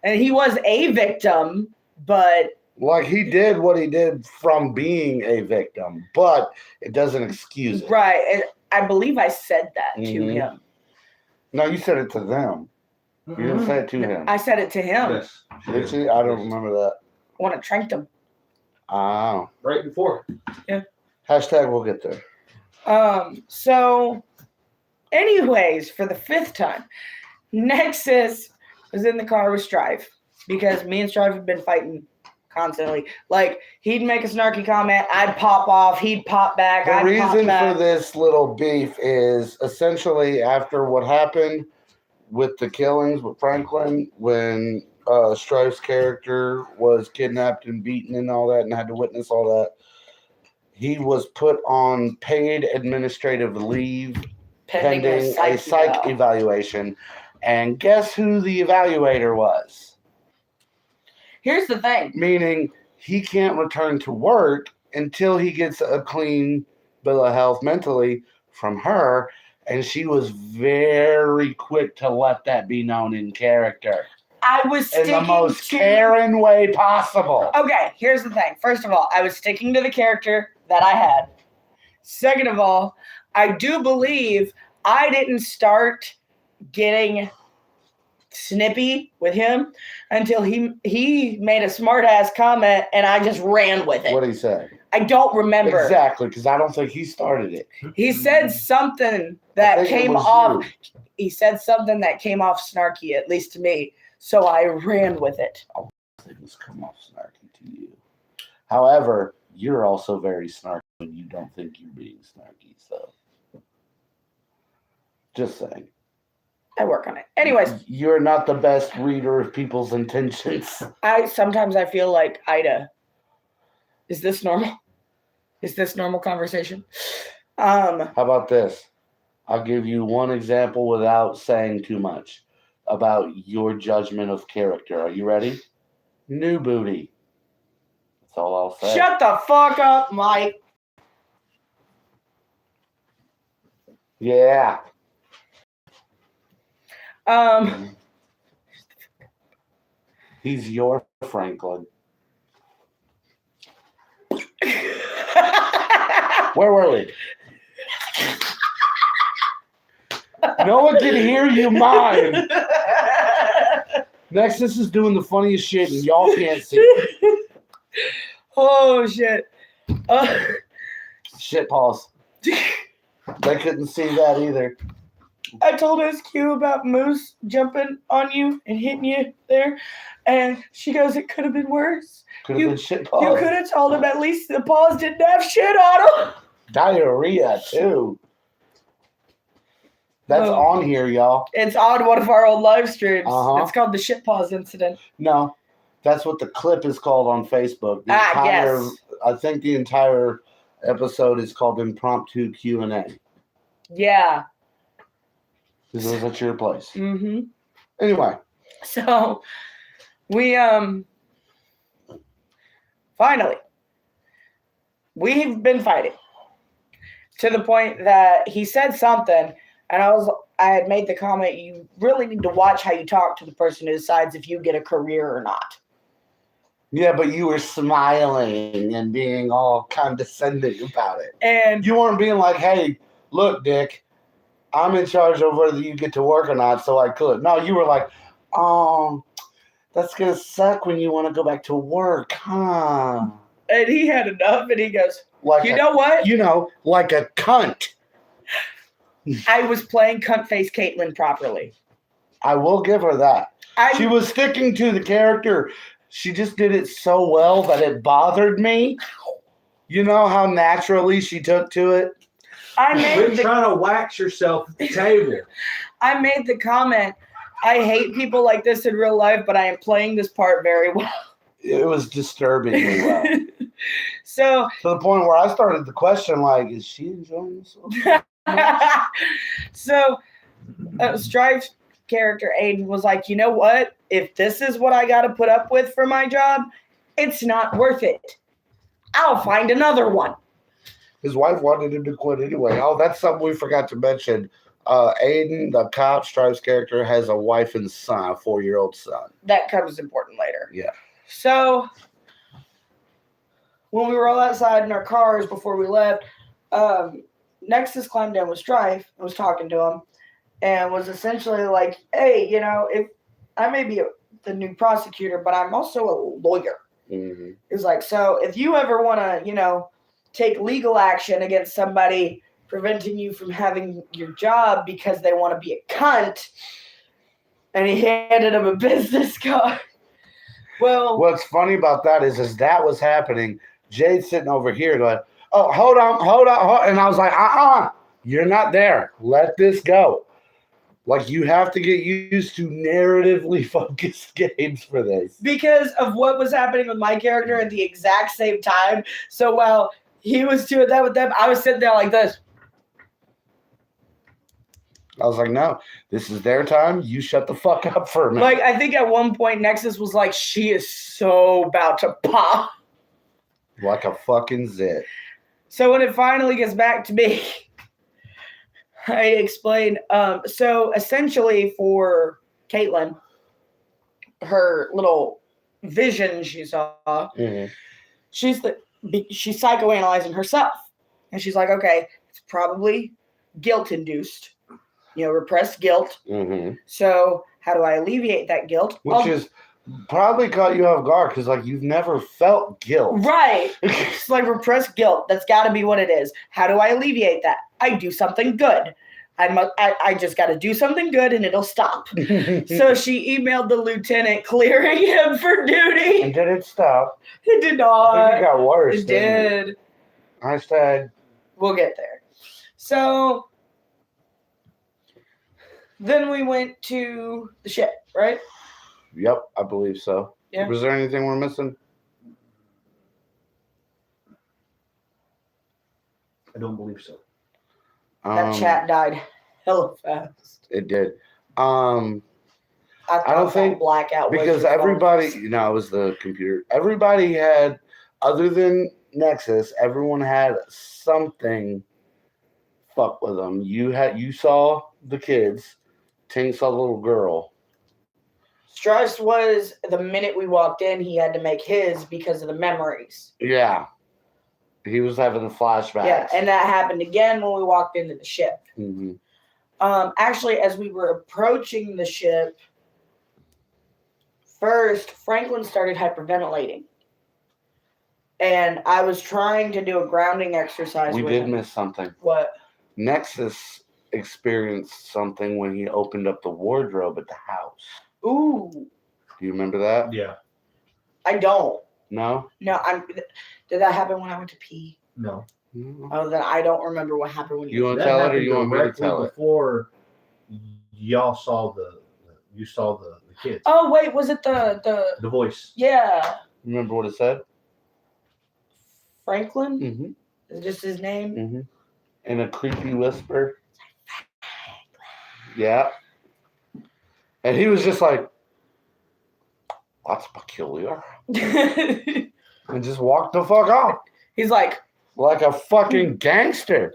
and he was a victim, but. Like he did what he did from being a victim, but it doesn't excuse it. Right. And I believe I said that to Mhm. him. No, you said it to them. You didn't say it to him. I said it to him. Yes. Did you? I don't remember that. I want to trank him. Oh. Right before. Hashtag we'll get there. So anyways, for the 5th time, Nexus was in the car with Strife because me and Strife have been fighting constantly. Like, he'd make a snarky comment, I'd pop off, he'd pop back, The I'd pop reason back. for this little beef is essentially after what happened with the killings with Franklin when Strife's character was kidnapped and beaten and all that and had to witness all that. He was put on paid administrative leave pending a psych evaluation. And guess who the evaluator was? Here's the thing. Meaning he can't return to work until he gets a clean bill of health mentally from her. And she was very quick to let that be known in character. I was In sticking the most to... Karen way possible. Okay, here's the thing. First of all, I was sticking to the character that I had. Second of all, I do believe I didn't start getting snippy with him until he made a smart ass comment and I just ran with it. What did he say? I don't remember. Exactly, because I don't think he started it. He said something I that think it came was off. you. He said something that came off snarky, at least to me. So I ran with it. Things come off snarky to you. However, you're also very snarky when you don't think you're being snarky. So, just saying. I work on it. Anyways, You're not the best reader of people's intentions. sometimes I feel like Ida. Is this normal? Is this normal conversation? How about this? I'll give you one example without saying too much about your judgment of character. Are you ready? New booty. That's all I'll say. Shut the fuck up, Mike. Yeah. He's your Franklin. Where were we? No one can hear you mine. Nexus is doing the funniest shit and y'all can't see it. Oh shit. Shit pause. They couldn't see that either. I told SQ about Moose jumping on you and hitting you there, and she goes, "It could have been worse. Could have been shit You pause. could have told him at least the paws didn't have shit on them." Diarrhea too. That's Oh. on here, y'all. It's on one of our old live streams. Uh-huh. It's called the shit paws incident. No, that's what the clip is called on Facebook. The Yes. I think the entire episode is called Impromptu Q&A. Yeah. This was at your place. Mm-hmm. Anyway, So we Finally, we've been fighting to the point that he said something, and I had made the comment, you really need to watch how you talk to the person who decides if you get a career or not. Yeah, but you were smiling and being all condescending about it. And You weren't being like, hey, look, Dick, I'm in charge of whether you get to work or not, so I could. No, you were like, that's going to suck when you want to go back to work, huh? And he had enough, and he goes, Like you know what? Like a cunt. I was playing cunt face Caitlin properly. I will give her that. She was sticking to the character. She just did it so well that it bothered me. You know how naturally she took to it? Quit trying to wax yourself at the table. I made the comment, I hate people like this in real life, but I am playing this part very well. It was disturbingly well. So to the point where I started to question, like, is she enjoying this? So Stripe's character Aiden was like, you know what? If this is what I got to put up with for my job, it's not worth it. I'll find another one. His wife wanted him to quit anyway. Oh, that's something we forgot to mention. Aiden, the cop, Stripe's character, has a wife and son, a 4-year-old son. That comes important later. Yeah. So when we were all outside in our cars before we left, Nexus climbed in with Strife and was talking to him and was essentially like, hey, if I may be the new prosecutor, but I'm also a lawyer. Mm-hmm. It's like, so if you ever want to, take legal action against somebody preventing you from having your job because they want to be a cunt, and he handed him a business card. Well, what's funny about that is that was happening. Jade's sitting over here going, oh, hold on. And I was like, you're not there. Let this go. Like, you have to get used to narratively focused games for this. Because of what was happening with my character at the exact same time. So while he was doing that with them, I was sitting there like this. I was like, no, this is their time. You shut the fuck up for a minute. Like, I think at one point, Nexus was like, she is so about to pop. Like a fucking zit. So when it finally gets back to me, I explained. So essentially for Caitlin, her little vision she saw, mm-hmm. she's psychoanalyzing herself. And she's like, okay, it's probably guilt-induced. Repressed guilt. Mm-hmm. So how do I alleviate that guilt? Which is probably caught you off guard because, like, you've never felt guilt. Right. It's like repressed guilt. That's got to be what it is. How do I alleviate that? I do something good. I just got to do something good and it'll stop. So she emailed the lieutenant clearing him for duty. And did it stop? It did not. I think it got worse. It did. I said. We'll get there. So then we went to the ship, right? Yep, I believe so. Yeah. Was there anything we're missing? I don't believe so. That chat died hella fast. It did. I don't think blackout because everybody, it was the computer. Everybody had, other than Nexus, everyone had something fuck with them. You saw the kids. Tink saw the little girl. Stress was the minute we walked in, he had to make his because of the memories. Yeah. He was having the flashbacks. Yeah, and that happened again when we walked into the ship. Mm-hmm. Actually, as we were approaching the ship, first, Franklin started hyperventilating. And I was trying to do a grounding exercise We with did him. miss something. What? Nexus experienced something when he opened up the wardrobe at the house. Ooh. Do you remember that? Yeah. I don't. No? No, did that happen when I went to pee? No. Oh, then I don't remember what happened when You want to tell it or you want me to tell it? Before y'all saw the kids. Oh, wait, was it the voice? Yeah. Remember what it said? Franklin? Mm-hmm. Is just his name? Mm-hmm. In a creepy whisper. Yeah. And he was just like, that's peculiar. and just walked the fuck off He's like a fucking gangster.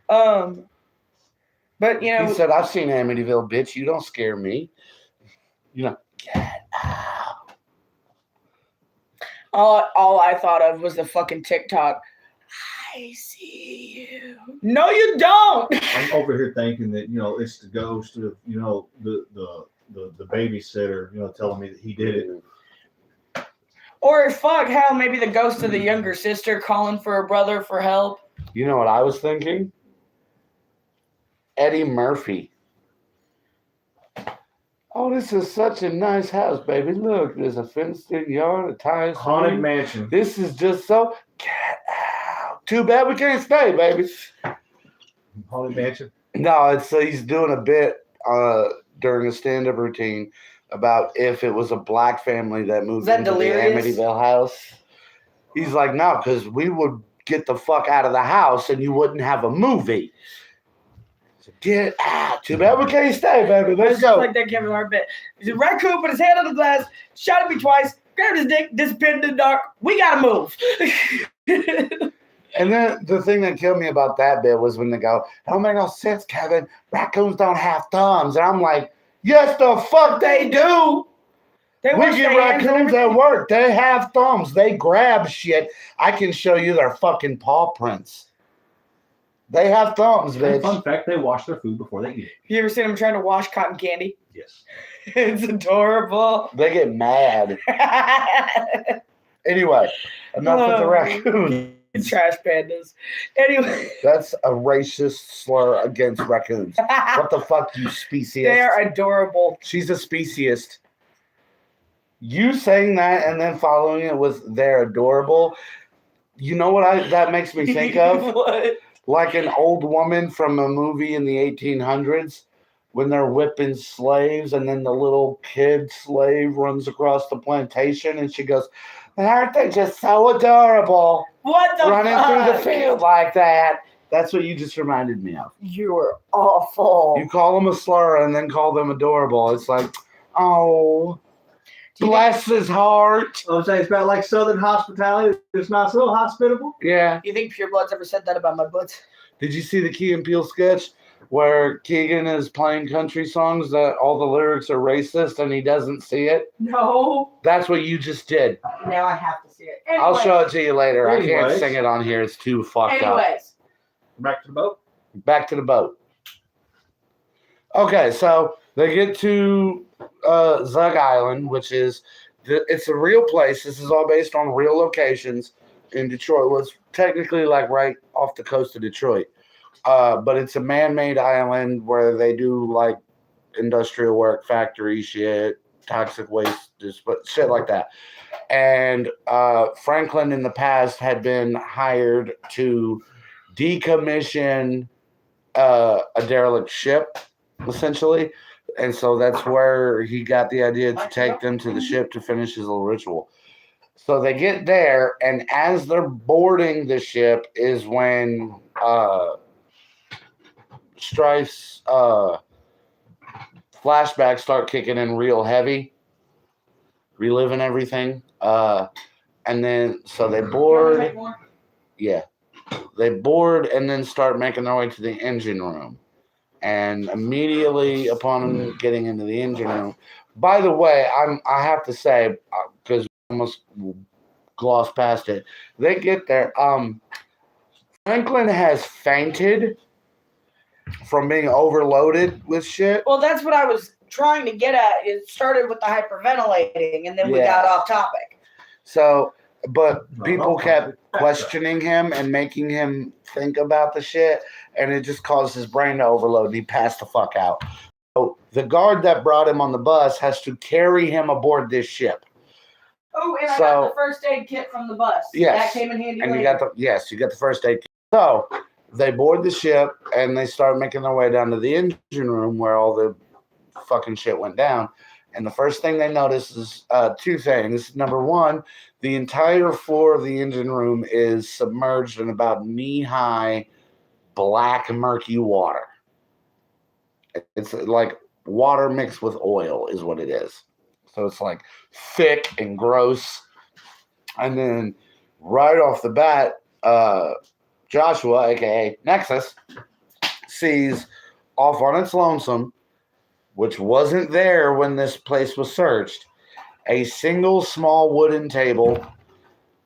but you know, He said, "I've seen Amityville, bitch. You don't scare me." You know, get out. all I thought of was the fucking TikTok. I see you. No, you don't. I'm over here thinking that it's the ghost of the babysitter telling me that he did it. Or fuck hell, maybe the ghost of the younger sister calling for her brother for help. You know what I was thinking? Eddie Murphy. Oh, this is such a nice house, baby. Look, there's a fenced-in yard, a tire Haunted swing. mansion. This is just so. Get out. Too bad we can't stay, baby. Haunted mansion. No, it's he's doing a bit during a stand-up routine about if it was a black family that moved that into delirious? the Amityville house. He's like, no, because we would get the fuck out of the house and you wouldn't have a movie. So get out. Too bad we can't stay, baby. Let's It's go. like that Kevin Hart bit. He's a raccoon, put his hand on the glass, shot at me twice, grabbed his dick, disappeared in the dark. We gotta move. And then the thing that killed me about that bit was when they go, "It don't make no sense, Kevin. Raccoons don't have thumbs." And I'm like, yes, the fuck they do. They We wash get their hands and raccoons everything. at work. They have thumbs. They grab shit. I can show you their fucking paw prints. They have thumbs, And bitch. fun fact: they wash their food before they eat it. You ever seen them trying to wash cotton candy? Yes. It's adorable. They get mad. Anyway, enough with the Oh. raccoon. Trash pandas. Anyway, That's a racist slur against raccoons. What the fuck, you speciest? they're adorable. She's a speciest. You saying that and then following it with "they're adorable." You know what that makes me think of? What? Like an old woman from a movie in the 1800s when they're whipping slaves and then the little kid slave runs across the plantation and she goes, "Aren't they just so adorable? What the Running fuck? through the field like that." That's what you just reminded me of. You are awful. You call them a slur and then call them adorable. It's like, oh, bless his heart. I was saying it's about like Southern hospitality. It's not so hospitable. Yeah. You think Pure Blood's ever said that about my butts? Did you see the Key and Peele sketch where Keegan is playing country songs that all the lyrics are racist and he doesn't see it? No. That's what you just did. Now I have to see it. I'll show it to you later. I can't Anyways. sing it on here. It's too fucked up. Anyways. Back to the boat. Back to the boat. Okay, so they get to Zug Island, which is it's a real place. This is all based on real locations in Detroit. Well, it's technically like right off the coast of Detroit, but it's a man-made island where they do like industrial work, factory shit, toxic waste, shit like that. And Franklin in the past had been hired to decommission a derelict ship, essentially. And so that's where he got the idea to take them to the ship to finish his little ritual. So they get there, and as they're boarding the ship is when Strife's flashbacks start kicking in real heavy, reliving everything. And then, so they board. Yeah. They board and then start making their way to the engine room. And immediately upon getting into the engine room, by the way, I have to say, because we almost glossed past it, they get there. Franklin has fainted from being overloaded with shit. Well, that's what I was trying to get at. It started with the hyperventilating, and then we got off topic. So, but people kept questioning him and making him think about the shit, and it just caused his brain to overload, and he passed the fuck out. So the guard that brought him on the bus has to carry him aboard this ship. Oh, and I got the first aid kit from the bus. Yes. That came in handy And later. you got the first aid kit. So they board the ship and they start making their way down to the engine room where all the fucking shit went down. And the first thing they notice is two things. Number one, the entire floor of the engine room is submerged in about knee-high black murky water. It's like water mixed with oil is what it is. So it's like thick and gross. And then right off the bat, Joshua, aka Nexus, sees off on its lonesome, which wasn't there when this place was searched, a single small wooden table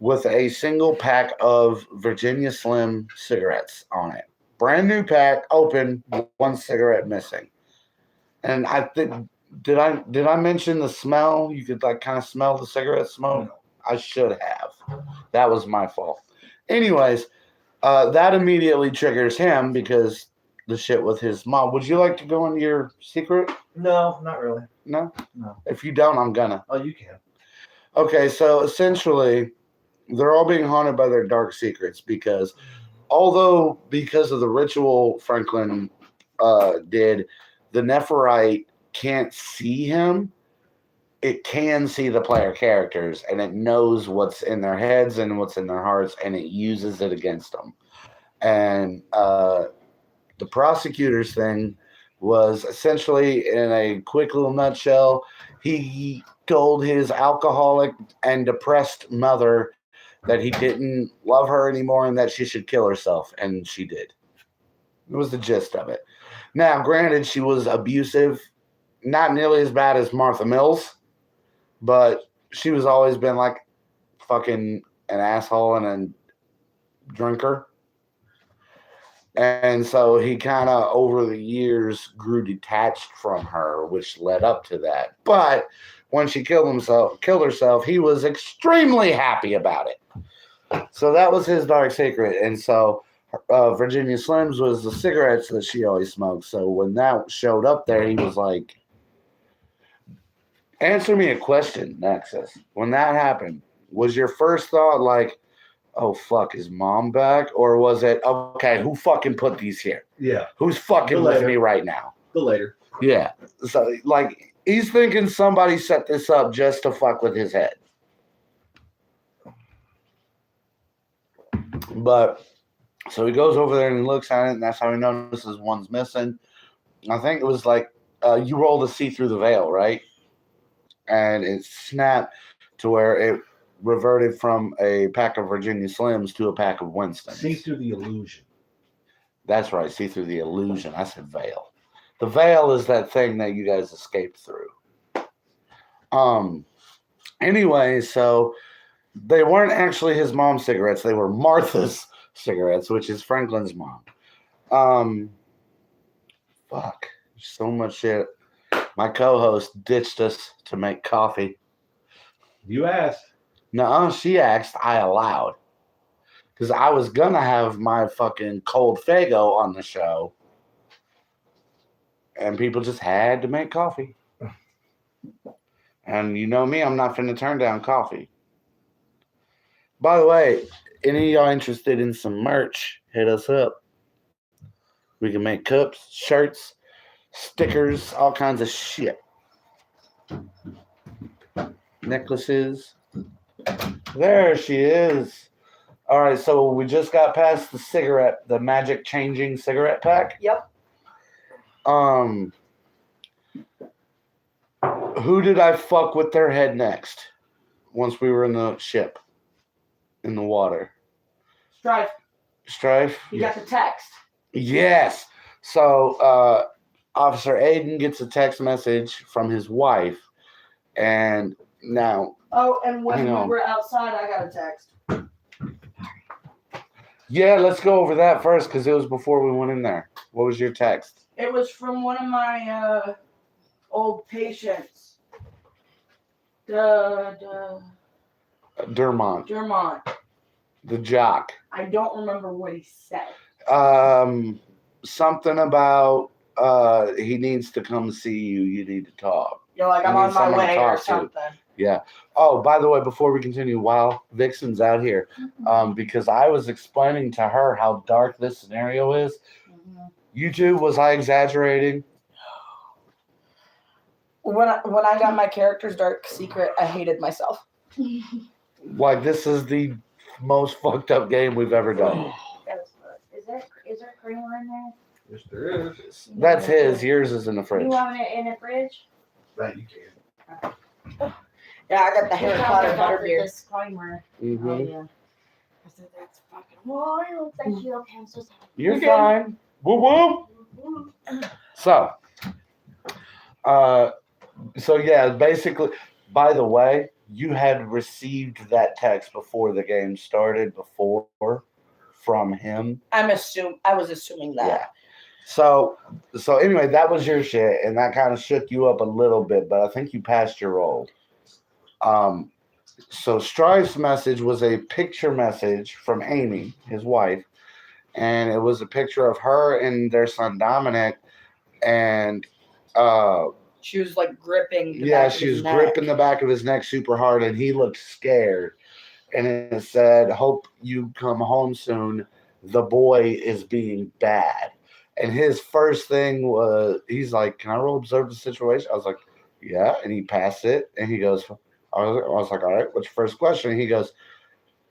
with a single pack of Virginia Slim cigarettes on it. Brand new pack, open, one cigarette missing. And I think did I mention the smell? You could like kind of smell the cigarette smoke. No. I should have. That was my fault. Anyways, that immediately triggers him because the shit with his mom. Would you like to go into your secret? No, not really. No? No. If you don't, I'm gonna. Oh, you can. Okay, so essentially, they're all being haunted by their dark secrets because because of the ritual Franklin did, the Nephirite can't see him. It can see the player characters, and it knows what's in their heads and what's in their hearts, and it uses it against them. And the prosecutor's thing was essentially, in a quick little nutshell, he told his alcoholic and depressed mother that he didn't love her anymore and that she should kill herself, and she did. It was the gist of it. Now, granted, she was abusive, not nearly as bad as Martha Mills, but she was always been like fucking an asshole and a drinker. And so he kind of, over the years, grew detached from her, which led up to that. But when she killed herself, he was extremely happy about it. So that was his dark secret. And so Virginia Slims was the cigarettes that she always smoked. So when that showed up there, he was like, answer me a question, Nexus. When that happened, was your first thought like, oh, fuck, is mom back? Or was it, okay, who fucking put these here? Yeah. Who's fucking with me right now? The later. Yeah. So, like, he's thinking somebody set this up just to fuck with his head. But, so he goes over there and he looks at it, and that's how he notices one's missing. I think it was like, you roll to see through the veil, right? And it snapped to where it reverted from a pack of Virginia Slims to a pack of Winstons. See through the illusion. That's right. See through the illusion. I said veil. The veil is that thing that you guys escaped through. Anyway, so they weren't actually his mom's cigarettes. They were Martha's cigarettes, which is Franklin's mom. Fuck. So much shit. My co-host ditched us to make coffee. You asked. No, she asked. I allowed. Because I was going to have my fucking cold Fago on the show. And people just had to make coffee. And you know me, I'm not finna turn down coffee. By the way, any of y'all interested in some merch, hit us up. We can make cups, shirts, stickers, all kinds of shit. Necklaces. There she is. All right, so we just got past the magic changing cigarette pack. Yep. Who did I fuck with their head next? Once we were in the ship, in the water. Strife. You got the text. Yes. So Officer Aiden gets a text message from his wife, and now. Oh, and when we were outside, I got a text. Yeah, let's go over that first because it was before we went in there. What was your text? It was from one of my old patients. Dermont. The jock. I don't remember what he said. Something about he needs to come see you. You need to talk. You're like, I'm on my way or something. Yeah. Oh, by the way, before we continue, while Vixen's out here, because I was explaining to her how dark this scenario is. Mm-hmm. YouTube, was I exaggerating? When I got my character's dark secret, I hated myself. Like, this is the most fucked up game we've ever done. Is there creamer in there? Yes, there is. That's his. Yours is in the fridge. You want it in the fridge? That you can. Yeah, I got the Harry Potter About the butterbeer. disclaimer. Mhm. Oh yeah. I said that's fucking wild. Thank you. Okay, I'm so sorry. You're Okay. fine. Woo woo. So, so yeah, basically. By the way, you had received that text before the game started. Before from him. I was assuming that. Yeah. So anyway, that was your shit, and that kind of shook you up a little bit, but I think you passed your role. So Strive's message was a picture message from Amy, his wife, and it was a picture of her and their son Dominic, and She was like gripping. she was gripping the back of his neck super hard, and he looked scared. And it said, "Hope you come home soon. The boy is being bad." And his first thing was, he's like, "Can I roll observe the situation?" I was like, "Yeah." And he passed it, and he goes, I was like, "All right, what's your first question?" And he goes,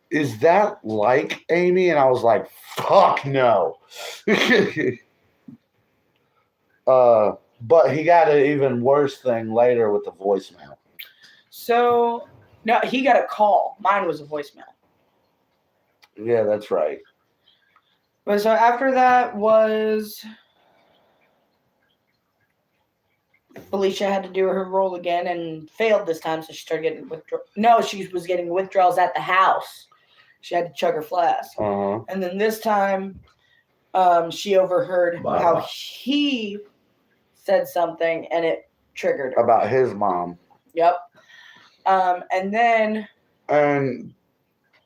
"Is that like Amy?" And I was like, "Fuck no." But he got an even worse thing later with the voicemail. So, no, he got a call. Mine was a voicemail. Yeah, that's right. But so after that was Felicia had to do her roll again and failed this time, so she started getting withdrawals. No, she was getting withdrawals at the house. She had to chug her flask. Uh-huh. And then this time, she overheard how he said something, and it triggered her. About his mom. Yep. And then... And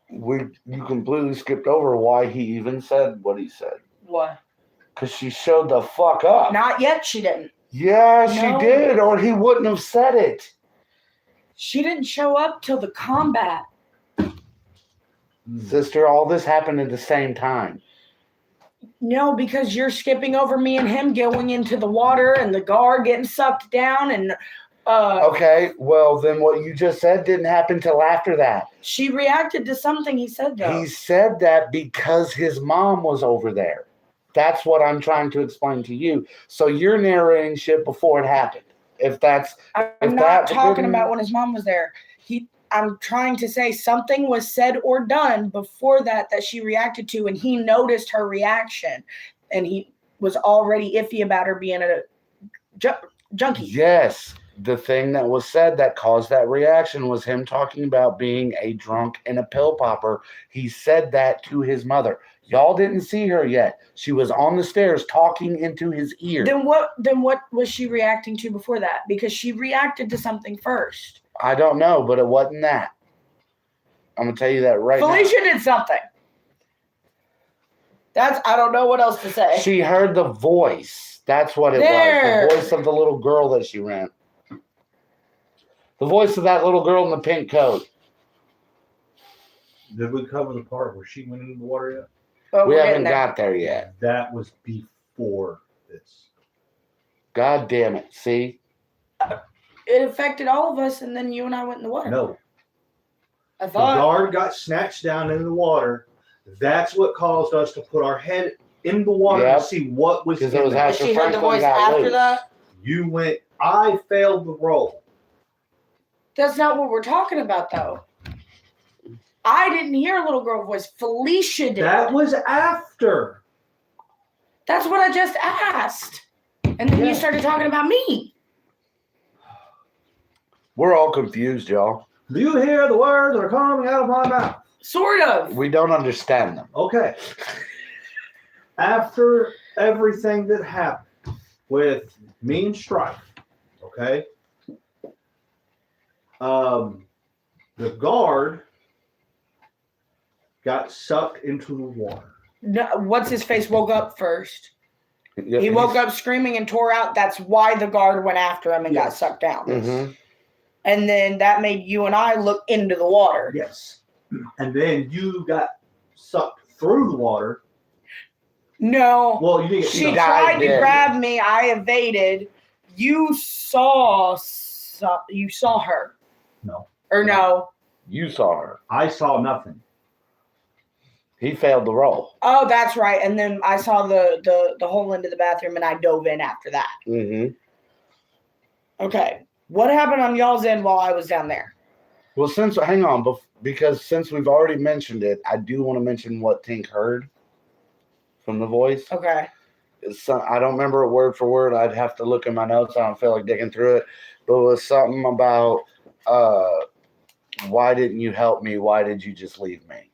you completely skipped over why he even said what he said. What? Because she showed the fuck up. Not yet, she didn't. Yeah, No. she did, or he wouldn't have said it. She didn't show up till the combat. Sister, all this happened at the same time. No, because you're skipping over me and him going into the water and the guard getting sucked down and... Okay, well, then what you just said didn't happen till after that. She reacted to something he said, though. He said that because his mom was over there. That's what I'm trying to explain to you. So you're narrating shit before it happened. I'm not talking about when his mom was there. I'm trying to say something was said or done before that she reacted to, and he noticed her reaction, and he was already iffy about her being a junkie. Yes. The thing that was said that caused that reaction was him talking about being a drunk and a pill popper. He said that to his mother. Y'all didn't see her yet. She was on the stairs talking into his ear. Then what was she reacting to before that? Because she reacted to something first. I don't know, but it wasn't that. I'm going to tell you that right now. Felicia did something. I don't know what else to say. She heard the voice. That's what it was. The voice of the little girl that she ran. The voice of that little girl in the pink coat. Did we cover the part where she went into the water yet? But We haven't got there yet. That was before this. God damn it. See? It affected all of us, and then you and I went in the water. No. I The thought. guard got snatched down into the water. That's what caused us to put our head in the water Yep. to see what was in Because it was there. after She heard the Franklin voice got after loose. that. You went, I failed the roll. That's not what we're talking about, though. I didn't hear a little girl voice. Felicia did. That was after. That's what I just asked. And then Yeah. you started talking about me. We're all confused, y'all. Do you hear the words that are coming out of my mouth? Sort of. We don't understand them. Okay. After everything that happened with me and Strife, okay, the guard got sucked into the water. No, what's his face woke up first. Yeah, He woke up screaming and tore out. That's why the guard went after him and got Yes. sucked down. Mm-hmm. And then that made you and I look into the water. Yes. And then you got sucked through the water. No. Well, you didn't get She sucked. tried to did. grab me. I evaded. You saw her. No. Or no. You saw her. I saw nothing. He failed the roll. Oh, that's right. And then I saw the hole into the bathroom and I dove in after that. Mm-hmm. Okay. What happened on y'all's end while I was down there? Well, hang on, because since we've already mentioned it, I do want to mention what Tink heard from the voice. Okay. I don't remember it word for word. I'd have to look in my notes. I don't feel like digging through it. But it was something about, why didn't you help me? Why did you just leave me?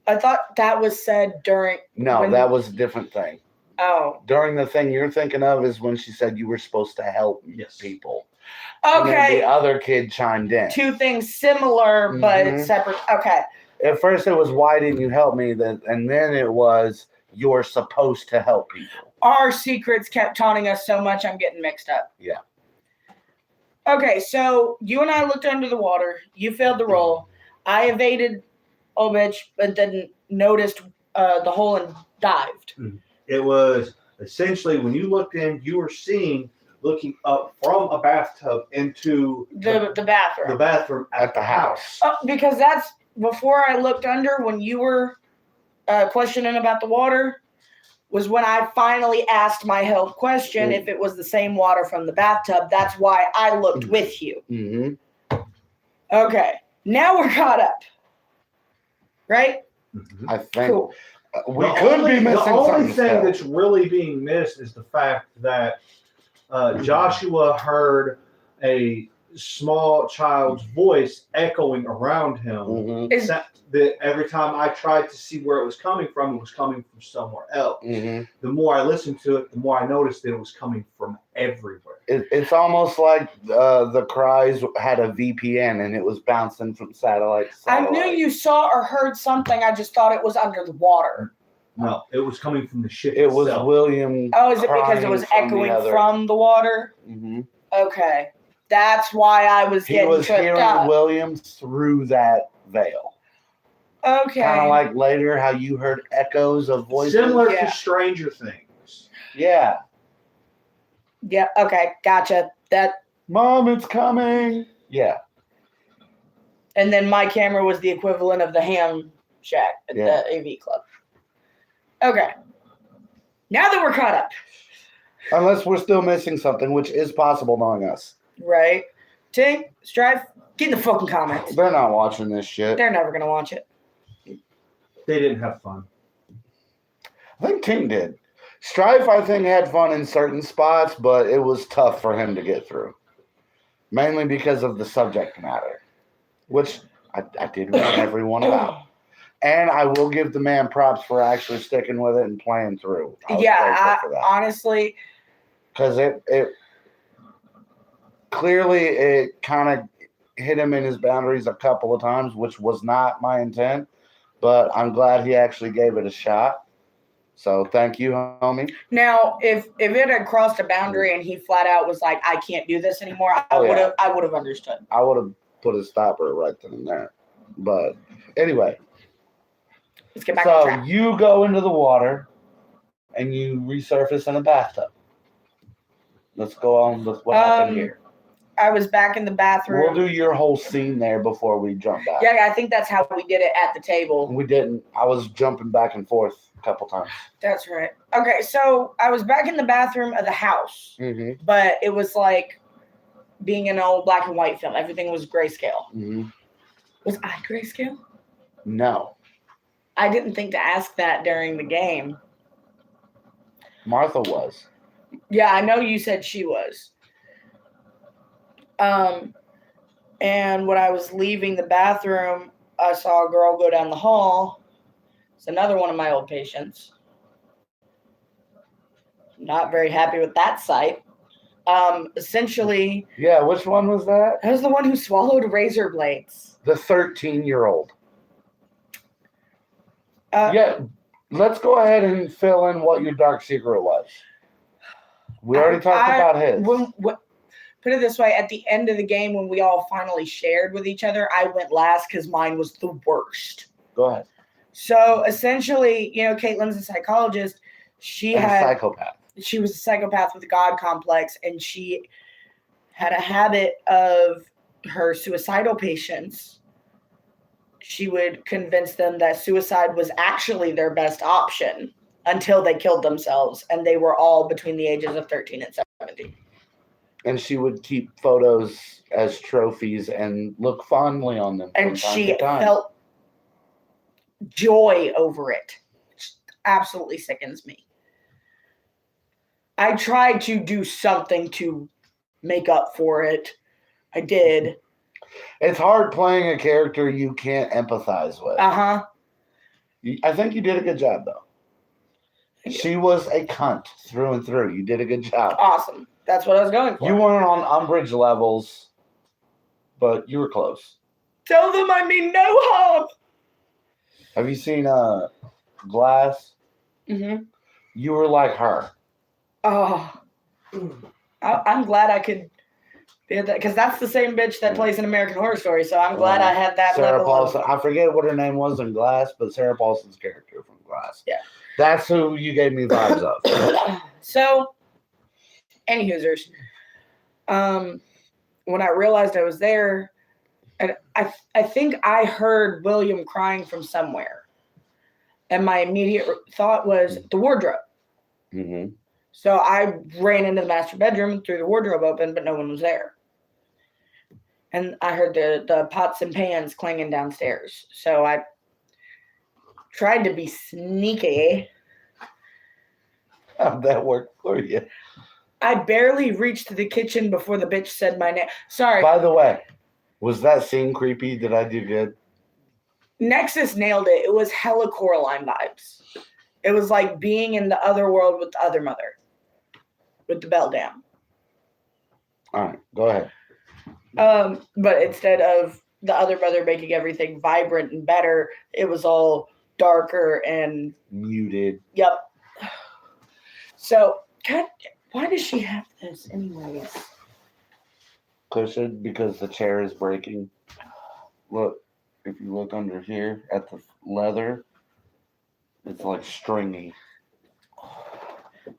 I thought that was said during. No, that was a different thing. Oh. During the thing you're thinking of is when she said you were supposed to help people. Okay. And then the other kid chimed in. Two things similar but separate. Okay. At first it was, why didn't you help me? And then it was, you're supposed to help people. Our secrets kept taunting us so much, I'm getting mixed up. Yeah. Okay, so you and I looked under the water. You failed the roll. I evaded bitch, but then noticed the hole and dived. It was essentially when you looked in, you were looking up from a bathtub into the bathroom. The bathroom at the house. Because that's before I looked under when you were questioning about the water. Was when I finally asked my help question if it was the same water from the bathtub. That's why I looked with you. Mm-hmm. Okay, now we're caught up. Right? Mm-hmm. I think cool. We could be missing the only something thing that's really being missed is the fact that Joshua heard a small child's voice echoing around him. Mm-hmm. That every time I tried to see where it was coming from somewhere else. Mm-hmm. The more I listened to it, the more I noticed that it was coming from everywhere. It's almost like the cries had a VPN and it was bouncing from satellite to satellite. I knew you saw or heard something. I just thought it was under the water. No, it was coming from the ship It itself. was William. Oh, is it because it was echoing from the water? Mm-hmm. Okay. That's why I was getting tripped up. He was hearing William through that veil. Okay. Kind of like later how you heard echoes of voices. Similar to Stranger Things. Yeah. Yeah, okay. Gotcha. Mom, it's coming. Yeah. And then my camera was the equivalent of the ham shack at the AV club. Okay. Now that we're caught up. Unless we're still missing something, which is possible knowing us. Right. Tink, Strife, get in the fucking comments. They're not watching this shit. They're never going to watch it. They didn't have fun. I think Tink did. Strife, I think, had fun in certain spots, but it was tough for him to get through. Mainly because of the subject matter, which I did read everyone about. And I will give the man props for actually sticking with it and playing through. Honestly. Because it clearly kind of hit him in his boundaries a couple of times, which was not my intent. But I'm glad he actually gave it a shot. So thank you, homie. Now, if it had crossed a boundary and he flat out was like, "I can't do this anymore," I would have understood. I would have put a stopper right then and there. But anyway, let's get back on track. So you go into the water and you resurface in a bathtub. Let's go on with what happened here. I was back in the bathroom. We'll do your whole scene there before we jump back. Yeah, I think that's how we did it at the table. We didn't. I was jumping back and forth a couple times. That's right. Okay, so I was back in the bathroom of the house, but it was like being in an old black and white film. Everything was grayscale. Mm-hmm. Was I grayscale? No. I didn't think to ask that during the game. Martha was. Yeah, I know you said she was. And when I was leaving the bathroom, I saw a girl go down the hall. It's another one of my old patients. Not very happy with that sight. Essentially. Yeah, which one was that? That was the one who swallowed razor blades. The 13-year-old. Yeah, let's go ahead and fill in what your dark secret was. We already talked about his. Put it this way, at the end of the game, when we all finally shared with each other, I went last because mine was the worst. Go ahead. So essentially, Caitlin's a psychologist. She was a psychopath with a God complex, and she had a habit of her suicidal patients. She would convince them that suicide was actually their best option until they killed themselves, and they were all between the ages of 13 and 17. And she would keep photos as trophies and look fondly on them. And from time she to time. felt joy over it. Which absolutely sickens me. I tried to do something to make up for it. I did. It's hard playing a character you can't empathize with. Uh-huh. I think you did a good job, though. Thank you. She was a cunt through and through. You did a good job. Awesome. That's what I was going for. You weren't on umbrage levels, but you were close. Tell them I mean no harm. Have you seen Glass? Mm-hmm. You were like her. Oh. I'm glad I could be that, because that's the same bitch that plays in American Horror Story, so I'm glad I had that Sarah level Paulson. of... I forget what her name was in Glass, but Sarah Paulson's character from Glass. Yeah. That's who you gave me vibes of. So, any hoosers. When I realized I was there, and I think I heard William crying from somewhere. And my immediate thought was the wardrobe. Mm-hmm. So I ran into the master bedroom and threw the wardrobe open, but no one was there. And I heard the pots and pans clanging downstairs. So I tried to be sneaky. How'd that work for you? I barely reached the kitchen before the bitch said my name. Sorry. By the way, was that scene creepy? Did I do good? Nexus nailed it. It was hella Coraline vibes. It was like being in the other world with the other mother. With the bell down. All right, go ahead. But instead of the other mother making everything vibrant and better, it was all darker and... Muted. Yep. So, God, why does she have this anyways? Cushion, because the chair is breaking. Look, if you look under here at the leather, it's like stringy.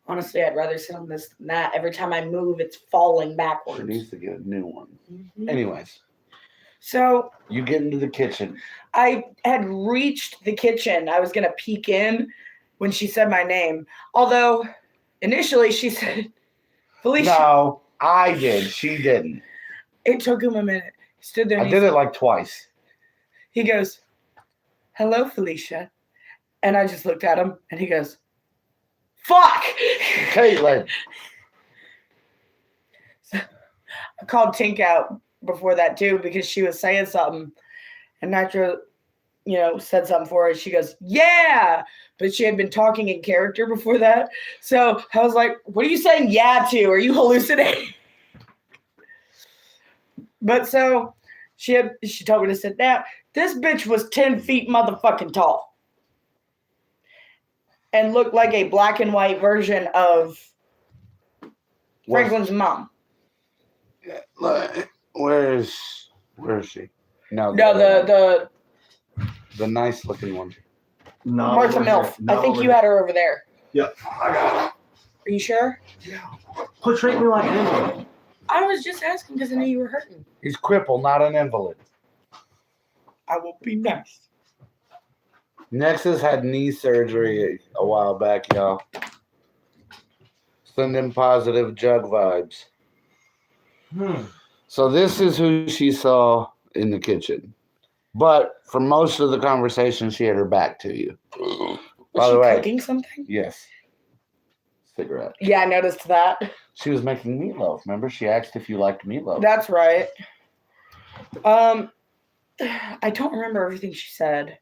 Honestly, I'd rather sit on this than that. Every time I move, it's falling She backwards. needs to get a new one. Mm-hmm. Anyways, So, you get into the kitchen. I had reached the kitchen. I was going to peek in when she said my name. Although, initially, she said, Felicia. No, I did. She didn't. It took him a minute. He stood there and I did it like twice. he goes, hello, Felicia. And I just looked at him, and he goes, fuck! Caitlin. So, I called Tink out before that, too, because she was saying something. And Nitro, said something for her. She goes, yeah! But she had been talking in character before that. So I was like, what are you saying yeah to? Are you hallucinating? But so she told me to sit down. This bitch was 10 feet motherfucking tall. And looked like a black and white version of Franklin's mom. Where is she? No, The the nice looking one. No, Martha Milf. I think you had her over there. Yep, I got Are you sure? it. Quit treating me like an invalid. I was just asking because I knew you were hurting. He's crippled, not an invalid. I will be nice. Nexus had knee surgery a while back, y'all. Sending positive jug vibes. So this is who she saw in the kitchen. But for most of the conversation, she had her back to you. By the way, Cooking something? yes. Cigarette. Yeah, I noticed that. She was making meatloaf. Remember, she asked if you liked meatloaf. That's right. I don't remember everything she said,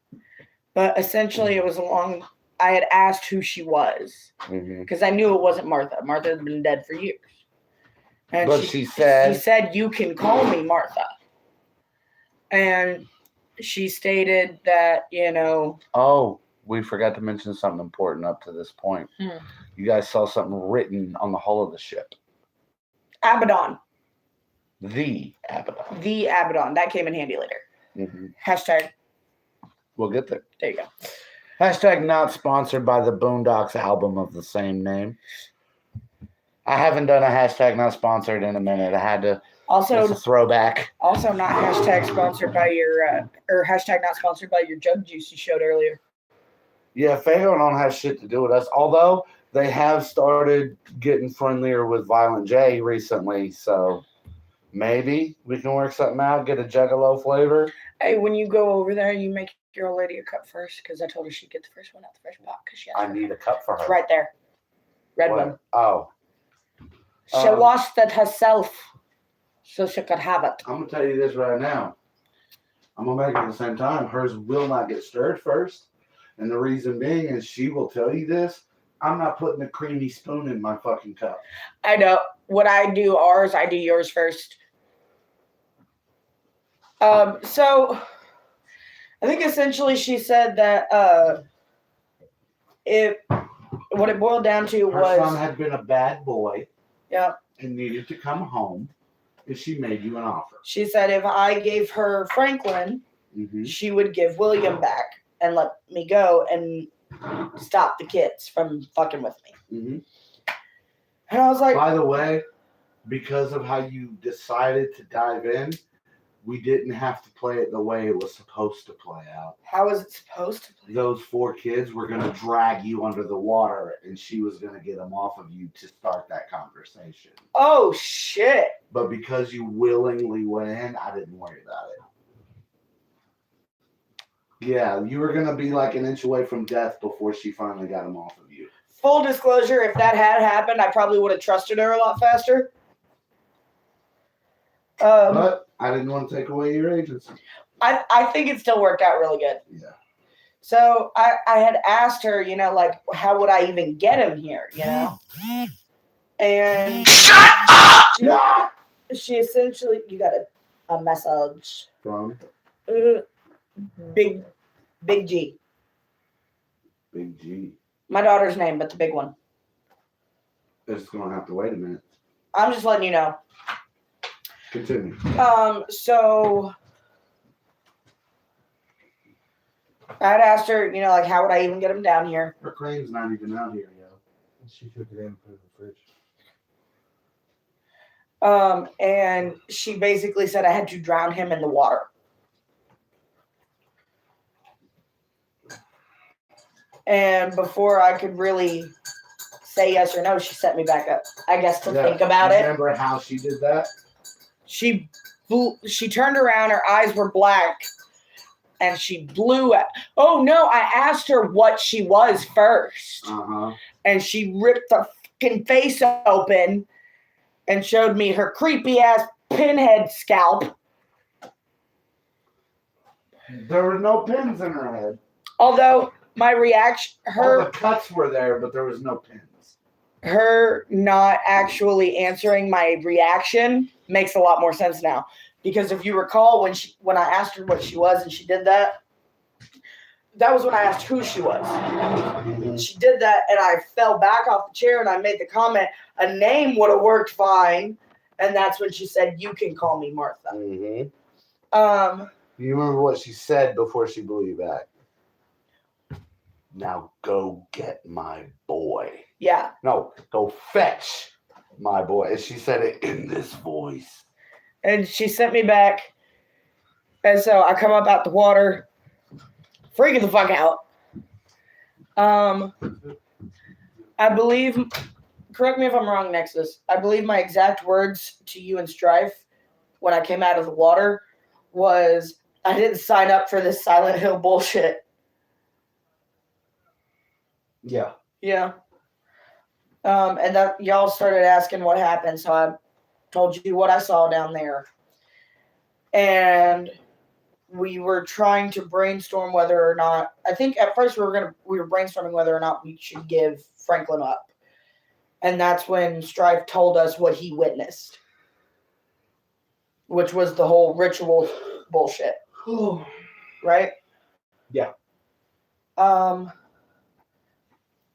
but essentially it was I had asked who she was because I knew it wasn't Martha. Martha had been dead for years. And But she said, you can call me Martha. And she stated that, oh, we forgot to mention something important up to this point. You guys saw something written on the hull of the ship. Abaddon. The Abaddon. The Abaddon. That came in handy later. Hashtag. We'll get there. There you go. Hashtag not sponsored by the Boondocks album of the same name. I haven't done a hashtag not sponsored in a minute. I had to. Also, it's a throwback. Also not hashtag sponsored by your, or hashtag not sponsored by your jug juice you showed earlier. Yeah, Fago don't have shit to do with us. Although they have started getting friendlier with Violent J recently, so maybe we can work something out, get a Juggalo flavor. Hey, when you go over there, you make your old lady a cup first, because I told her she'd get the first one out the first pot. Because she I need a cup for her. It's right there. Red What? one. Oh. She washed it herself so she could have it. I'm going to tell you this right now. I'm going to make it at the same time. Hers will not get stirred first. And the reason being is she will tell you this. I'm not putting a creamy spoon in my fucking cup. I know. What I do I do yours first. So I think essentially she said that what it boiled down to Her was son had been a bad boy. Yeah. And needed to come home. And she made you an offer. She said if I gave her Franklin, she would give William back and let me go and stop the kids from fucking with me. And I was like, by the way, because of how you decided to dive in, we didn't have to play it the way it was supposed to play out. How was it supposed to play? Those 4 kids were going to drag you under the water, and she was going to get them off of you to start that conversation. Oh, shit. But because you willingly went in, I didn't worry about it. Yeah, you were going to be like an inch away from death before she finally got them off of you. Full disclosure, if that had happened, I probably would have trusted her a lot faster. But I didn't want to take away your agency. I think it still worked out really good. Yeah. So I had asked her, like, how would I even get him here, And Shut up! She essentially, you got a message From? Big G. Big G. My daughter's name, but the big one. It's going to have to wait a minute. I'm just letting you know. Continue. So I'd asked her, like, how would I even get him down here? Her crane's not even out here, yo. She took it in and put it in the fridge. And she basically said I had to drown him in the water. And before I could really say yes or no, she set me back up, I guess, to think about it. Remember how she did that? She turned around, her eyes were black, and she blew at. Oh no, I asked her what she was first. And she ripped the fucking face open and showed me her creepy ass pinhead scalp. There were no pins in her head. Although my reaction, All the cuts were there, but there was no pins. Her not actually answering my reaction makes a lot more sense now. Because if you recall, when I asked her what she was and she did that, that was when I asked who she was. She did that, and I fell back off the chair, and I made the comment, a name would have worked fine. And that's when she said, you can call me Martha. You remember what she said before she blew you back? Now go get my boy. Yeah. No, go fetch my boy. And she said it in this voice. And she sent me back. And so I come up out the water, freaking the fuck out. I believe, correct me if I'm wrong, Nexus, I believe my exact words to you and Strife when I came out of the water was, I didn't sign up for this Silent Hill bullshit. Yeah. Yeah. And that y'all started asking what happened, so I told you what I saw down there. And we were trying to brainstorm whether or not, I think at first we were brainstorming whether or not we should give Franklin up. And that's when Strife told us what he witnessed, which was the whole ritual bullshit. Right? Yeah.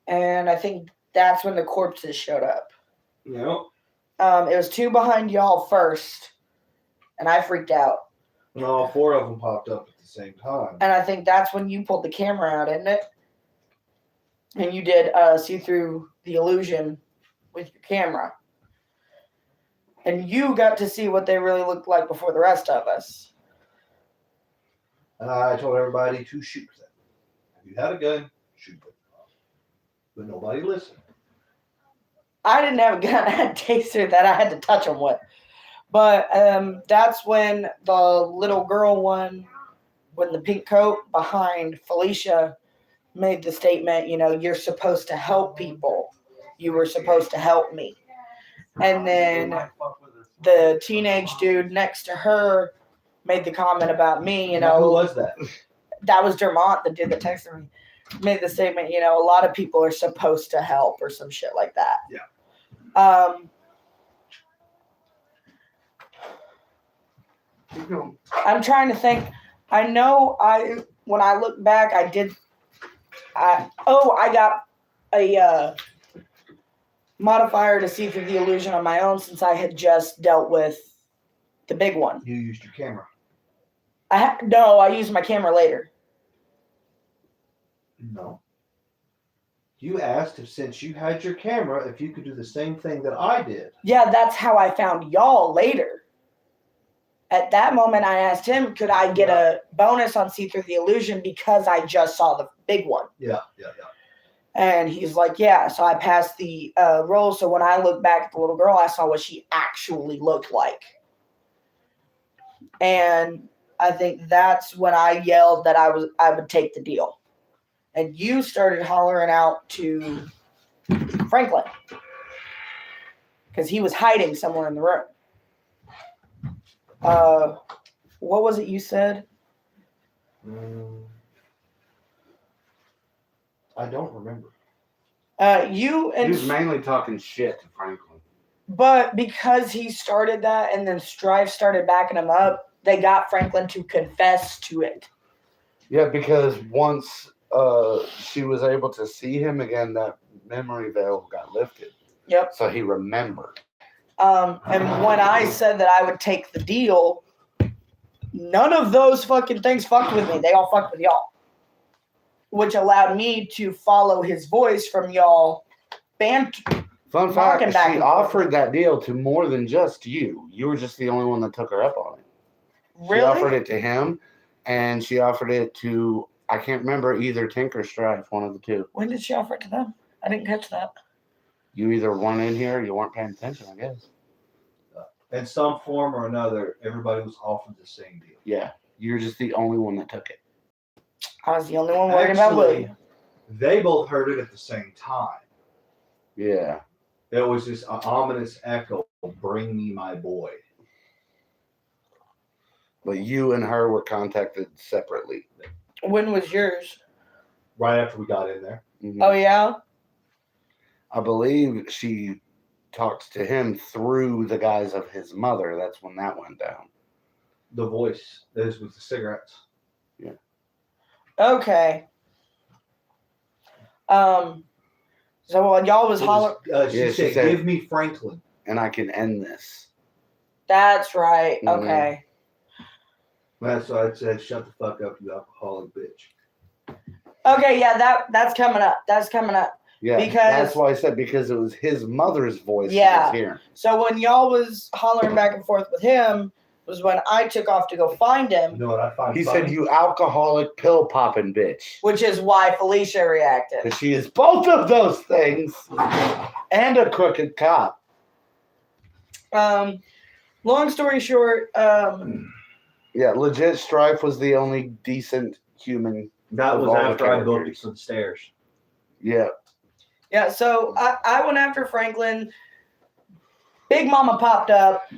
And I think that's when the corpses showed up. No. It was 2 behind y'all first, and I freaked out. And all 4 of them popped up at the same time. And I think that's when you pulled the camera out, isn't it? And you did see through the illusion with your camera. And you got to see what they really looked like before the rest of us. And I told everybody to shoot them. If you had a gun, shoot them. But nobody listened. I didn't have a gun. I had a taser that I had to touch him with. But that's when the little girl one, when the pink coat behind Felicia made the statement, you're supposed to help people. You were supposed to help me. And then the teenage dude next to her made the comment about me, Now, who was that? That was Dermont, the dude that texted me. Made the statement, a lot of people are supposed to help or some shit like that. Yeah. I'm trying to think. I know when I look back, I got a modifier to see through the illusion on my own since I had just dealt with the big one. You used your camera. No, I used my camera later. No. You asked if, since you had your camera, if you could do the same thing that I did. Yeah, that's how I found y'all later. At that moment, I asked him, could I get a bonus on See Through the Illusion because I just saw the big one? Yeah. And he's like, yeah. So I passed the roll. So when I looked back at the little girl, I saw what she actually looked like. And I think that's when I yelled that I would take the deal. And you started hollering out to Franklin because he was hiding somewhere in the room. What was it you said? I don't remember. You and he was mainly talking shit to Franklin. But because he started that and then Strife started backing him up, they got Franklin to confess to it. Yeah, because once she was able to see him again, that memory veil got lifted. Yep. So he remembered. And when I said that I would take the deal, none of those fucking things fucked with me. They all fucked with y'all. Which allowed me to follow his voice from y'all Fun fact, she offered that deal to more than just you. You were just the only one that took her up on it. Really? She offered it to him, and she offered it to, I can't remember, either Tink or Strife, one of the two. When did she offer it to them? I didn't catch that. You either weren't in here or you weren't paying attention, I guess. In some form or another, everybody was offered the same deal. Yeah, you're just the only one that took it. I was the only one worried about William. They both heard it at the same time. Yeah. There was this ominous echo, bring me my boy. But you and her were contacted separately. When was yours? Right after we got in there. Mm-hmm. Oh, yeah? I believe she talked to him through the guise of his mother. That's when that went down. The voice. This was the cigarettes. Yeah. Okay. So while y'all was hollering... She said, give me Franklin. And I can end this. That's right. Mm-hmm. Okay. That's why I said, shut the fuck up, you alcoholic bitch. Okay, yeah, that's coming up. That's coming up. Yeah, because that's why I said, because it was his mother's voice he was hearing. So when y'all was hollering back and forth with him was when I took off to go find him. You know what I find He funny? said, you alcoholic pill popping bitch. Which is why Felicia reacted. Because she is both of those things and a crooked cop. Long story short, yeah, legit Strife was the only decent human. That was after I built some stairs. Yeah. Yeah, so I went after Franklin. Big Mama popped up.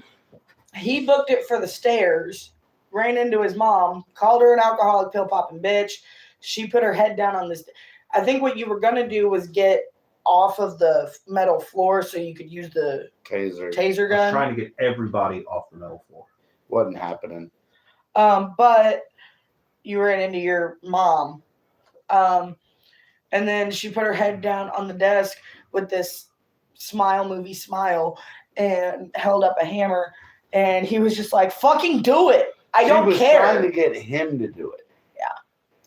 He booked it for the stairs, ran into his mom, called her an alcoholic pill popping bitch. She put her head down on this. I think what you were going to do was get off of the metal floor so you could use the taser gun. I was trying to get everybody off the metal floor. Wasn't happening. But you ran into your mom. And then she put her head down on the desk with this movie smile and held up a hammer. And he was just like, fucking do it. I don't care. She was trying to get him to do it. Yeah.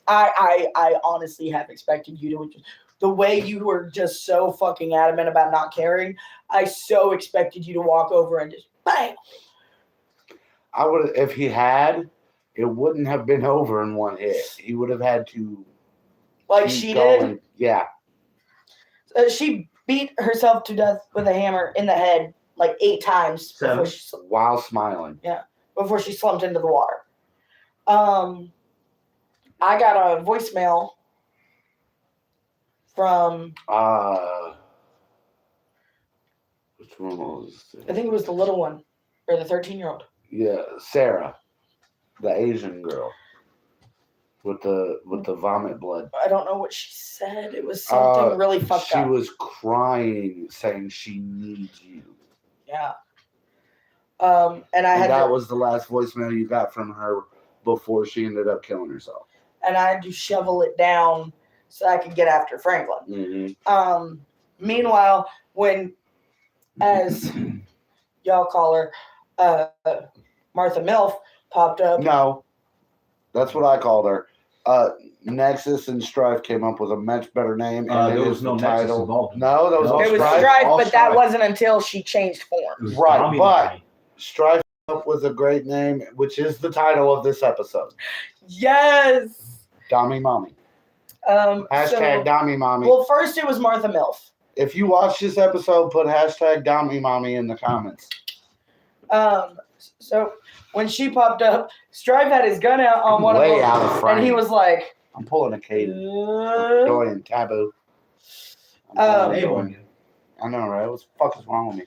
I honestly have expected you to. The way you were just so fucking adamant about not caring, I so expected you to walk over and just bam. I would, if he had, it wouldn't have been over in one hit. He would have had to. Like she did? Yeah. She beat herself to death with a hammer in the head like 8 times Seven. While smiling. before she slumped into the water. I got a voicemail from which one was I it? think it was the little one or the 13-year-old. Yeah, Sarah, the Asian girl with the vomit blood. I don't know what she said. It was something really fucked She up. was crying, saying she needs you. Yeah. And that was the last voicemail you got from her before she ended up killing herself. And I had to shovel it down so I could get after Franklin. Mm-hmm. Meanwhile, when, as y'all call her, Martha Milf popped up. No, that's what I called her. Nexus and Strife came up with a much better name. And there was no Nexus involved. No, that was all It was Strife. Strife, All but Strife. that wasn't until she changed form. Right, Dommy but Mommy. Strife came up with a great name, which is the title of this episode. Yes. Dommy Mommy. Hashtag Dommy Mommy. Well, first it was Martha Milf. If you watch this episode, put hashtag Dommy Mommy in the comments. So when she popped up, Strife had his gun out on one of Way them, out of frame. and he was like, I'm pulling a Caden. uh, Going taboo. Um, Going. I know, right? What the fuck is wrong with me?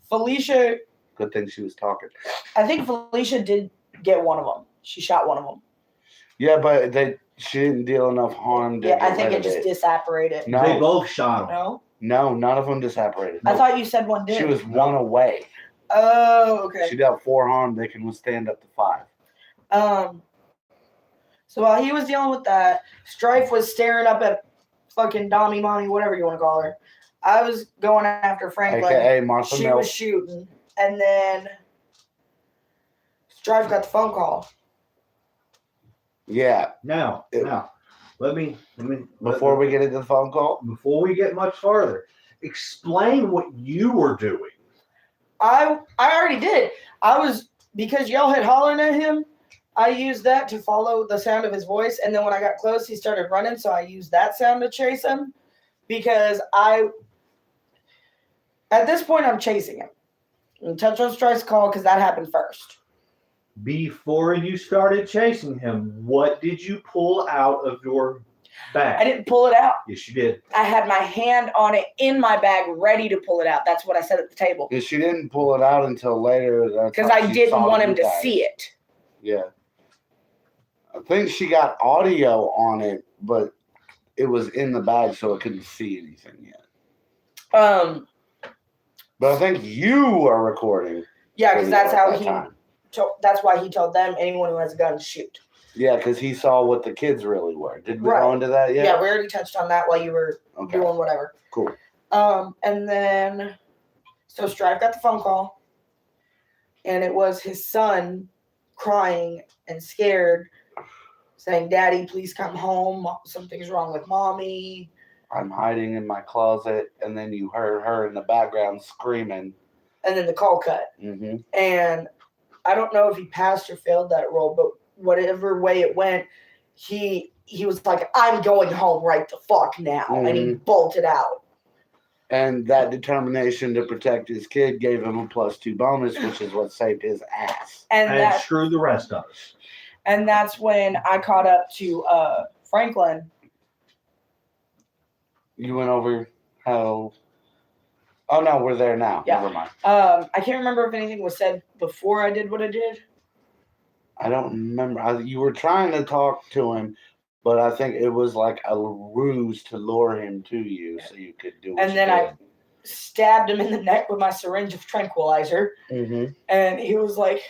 Felicia, Good thing she was talking. I think Felicia did get one of them. She shot one of them. Yeah, but she didn't deal enough harm. To Yeah, I get think rid it of just disapparated. No. They both shot him. No? No, none of them disapparated. I thought you said one did. She was one away. Oh, okay. She dealt 4 harm. They can withstand up to 5. So while he was dealing with that, Strife was staring up at fucking Dommy Mommy, whatever you want to call her. I was going after Franklin. AKA Martha She Milf. was shooting. And then Strife got the phone call. Yeah. Now, let me Before we get into the phone call, before we get much farther, explain what you were doing. I already did. Because y'all had hollering at him, I used that to follow the sound of his voice. And then when I got close, he started running. So I used that sound to chase him. Because at this point, I'm chasing him. And touch on Strife's call because that happened first. Before you started chasing him, what did you pull out of your bag? I didn't pull it out. Yes, you did. I had my hand on it in my bag, ready to pull it out. That's what I said at the table. because she didn't pull it out until later. Because I didn't want him to see it. Yeah. I think she got audio on it, but it was in the bag, so it couldn't see anything yet. But I think you are recording. Yeah, because that's how time. that's why he told them anyone who has a gun shoot. Yeah, because he saw what the kids really were. Did we Right. go into that yet? Yeah, we already touched on that while you were Okay. doing whatever. Cool. And then, so Strife got the phone call, and it was his son crying and scared, saying, "Daddy, please come home. Something's wrong with Mommy." I'm hiding in my closet, and then you heard her in the background screaming. And then the call cut. Mm-hmm. And I don't know if he passed or failed that role, but whatever way it went, he was like, "I'm going home right the fuck now," and he bolted out. And that determination to protect his kid gave him a +2 bonus, which is what saved his ass. And screw the rest of us. And that's when I caught up to Franklin. You went over how... Oh, no, we're there now. Yeah. Never mind. I can't remember if anything was said before I did what I did. I don't remember. You were trying to talk to him, but I think it was like a ruse to lure him to you so you could do what And then I stabbed him in the neck with my syringe of tranquilizer. Mm-hmm. And he was like,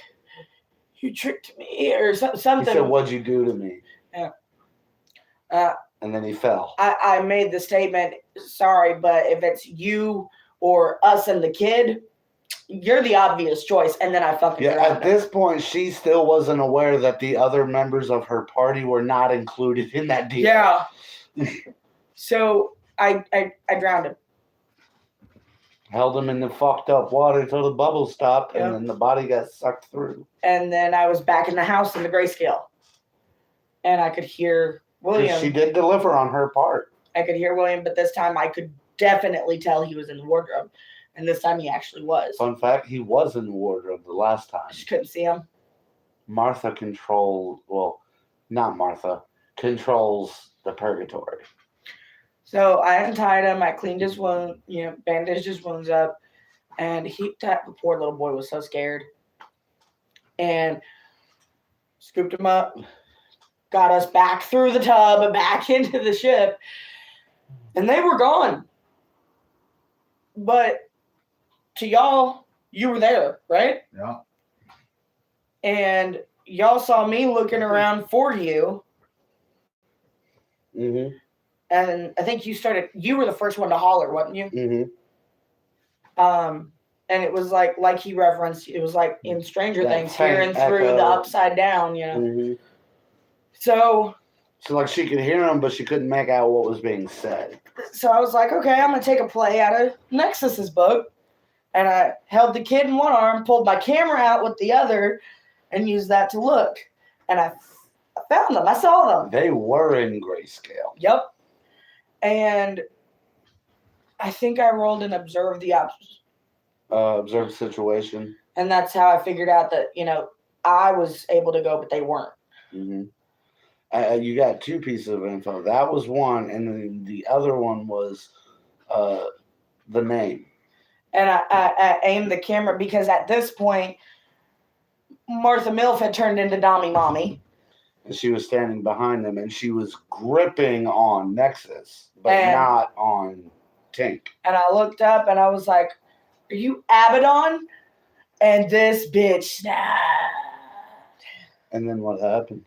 "You tricked me," or something. He said, "What'd you do to me?" Yeah. And then he fell. I made the statement, "Sorry, but if it's you or us and the kid, you're the obvious choice." And then I fucking Yeah, drowned at him. this point, she still wasn't aware that the other members of her party were not included in that deal. Yeah. So I drowned him. Held him in the fucked up water until the bubbles stopped, Yeah. and then the body got sucked through. And then I was back in the house in the grayscale. And I could hear 'Cause William. she did deliver on her part. I could hear William, but this time I could definitely tell he was in the wardrobe. And this time he actually was. Fun fact, he was in the wardrobe the last time. I just couldn't see him. Martha controls the purgatory. So I untied him. I cleaned his wound, bandaged his wounds up. And the poor little boy was so scared. And scooped him up, got us back through the tub and back into the ship. And they were gone. But to y'all, you were there, right? Yeah. And y'all saw me looking around for you. Mm-hmm. And I think you were the first one to holler, wasn't you? Mm-hmm. And it was like he referenced, it was like in Stranger That Things, faint hearing through echo. the upside down, Mm-hmm. So like she could hear him, but she couldn't make out what was being said. So I was like, okay, I'm going to take a play out of Nexus's book. And I held the kid in one arm, pulled my camera out with the other, and used that to look. And I found them. I saw them. They were in grayscale. Yep. And I think I rolled and observed the Observe the situation. And that's how I figured out that, I was able to go, but they weren't. Mm-hmm. You got two pieces of info. That was one, and then the other one was the name. And I aimed the camera because at this point, Martha Milf had turned into Dommy Mommy. And she was standing behind them, and she was gripping on Nexus, but not on Tink. And I looked up, and I was like, "Are you Abaddon?" And this bitch snapped. And then what happened?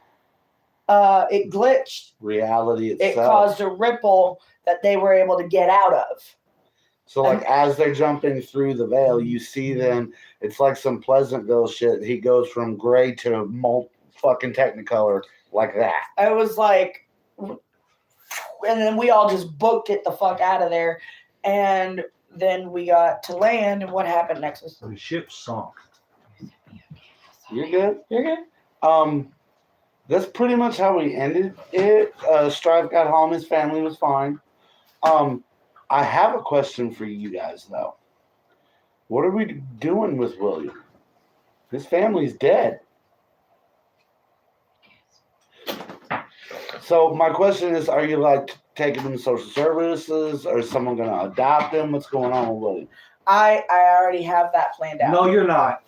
It glitched. Reality itself. It caused a ripple that they were able to get out of. So, as they're jumping through the veil, you see them. It's like some Pleasantville shit. He goes from gray to fucking Technicolor like that. I was like, and then we all just booked it the fuck out of there. And then we got to land, and what happened next? The ship sunk. You're good? You're good? That's pretty much how we ended it. Strive got home. His family was fine. I have a question for you guys, though. What are we doing with William? His family's dead. So my question is, are you taking him to social services, or is someone going to adopt him? What's going on with William? I already have that planned out. No, you're not.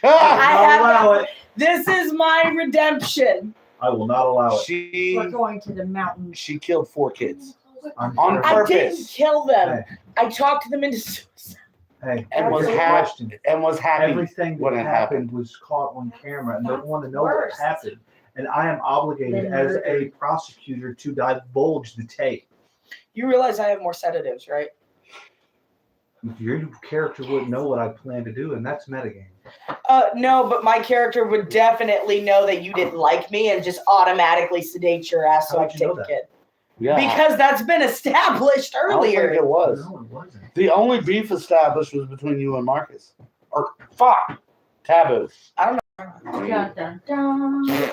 I will not allow it. This is my redemption. I will not allow it. We're going to the mountains. She killed 4 kids. On On purpose. purpose. I didn't kill them. Hey. I talked them into suicide. Hey, And was happy. Everything when that it happened was caught on camera, and they want to know Worst. what happened. And I am obligated Then as murder. a prosecutor to divulge the tape. You realize I have more sedatives, right? Your character wouldn't know what I plan to do, and that's metagame. No, but my character would definitely know that you didn't like me and just automatically sedate your ass so How I would could you take know the that? kid. Yeah. Because that's been established I don't think earlier. it was. No, it wasn't. The only beef established was between you and Marcus. Taboo. Dun, dun, dun.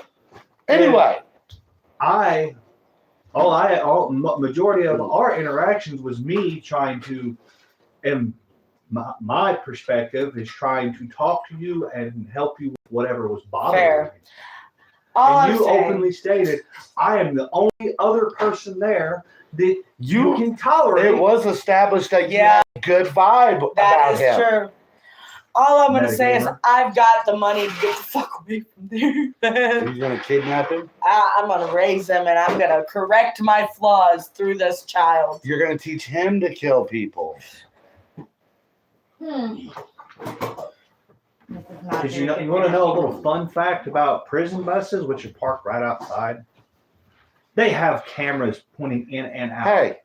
Anyway. Majority of our interactions was me trying to, and my perspective is trying to talk to you and help you with whatever was bothering Fair. you. All And I'm you saying, openly stated, I am the only other person there that you can tolerate. It was established that you Yeah. had a good vibe that about is him. true. All I'm going to say is Metagamer. I've got the money to get the fuck away from there. You're going to kidnap him? I'm going to raise him and I'm going to correct my flaws through this child. You're going to teach him to kill people. Because you want to know a little fun fact about prison buses, which are parked right outside? They have cameras pointing in and out. Hey,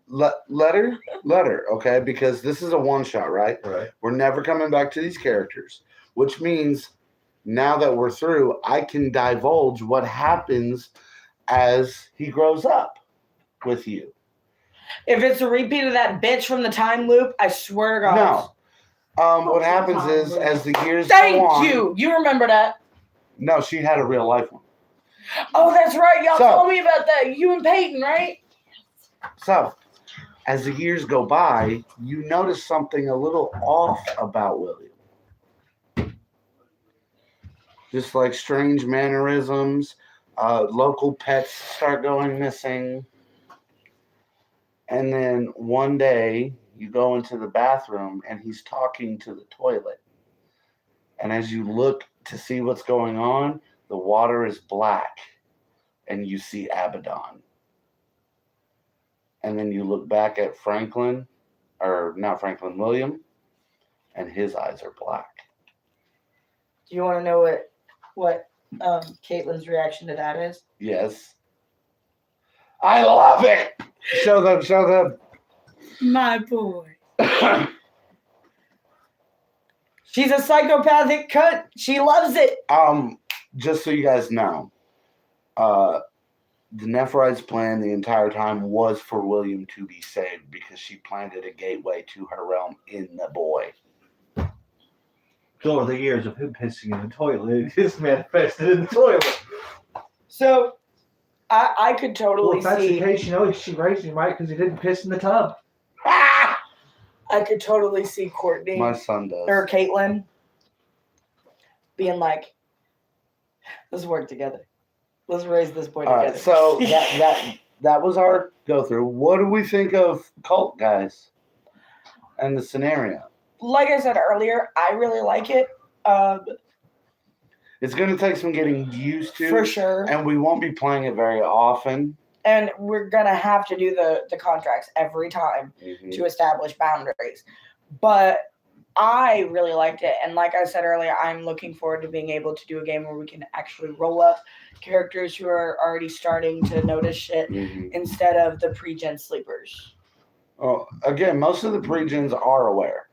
let her, okay? Because this is a one-shot, right? Right. We're never coming back to these characters, which means now that we're through, I can divulge what happens as he grows up with you. If it's a repeat of that bitch from the time loop, I swear to God. No. What happens is, as the years go Thank on... you. You remember that. No, she had a real life one. Oh, that's right. Y'all So- told me about that. You and Peyton, right? So, as the years go by, you notice something a little off about William. Just like strange mannerisms, local pets start going missing. And then one day you go into the bathroom and he's talking to the toilet. And as you look to see what's going on, the water is black and you see Abaddon. And then you look back at Franklin, or not Franklin, William, and his eyes are black. Do you want to know what Caitlin's reaction to that is? Yes. I love it. Show them. My boy. She's a psychopathic cunt. She loves it. Just so you guys know, the Nephrites' plan the entire time was for William to be saved because she planted a gateway to her realm in the boy. So over the years of him pissing in the toilet, it just manifested in the toilet. So I could totally Well, if that's see. the case, she raised him right because he didn't piss in the tub. I could totally see Courtney My son does. or Caitlin being like, "Let's work together. Let's raise this boy All together." right, so that was our go through. What do we think of Kult, guys, and the scenario? Like I said earlier, I really like it. It's going to take some getting used to, For sure. and we won't be playing it very often. And we're gonna have to do the contracts every time to establish boundaries. But I really liked it, and like I said earlier, I'm looking forward to being able to do a game where we can actually roll up characters who are already starting to notice shit instead of the pre-gen sleepers. Well, again, most of the pre-gens are aware.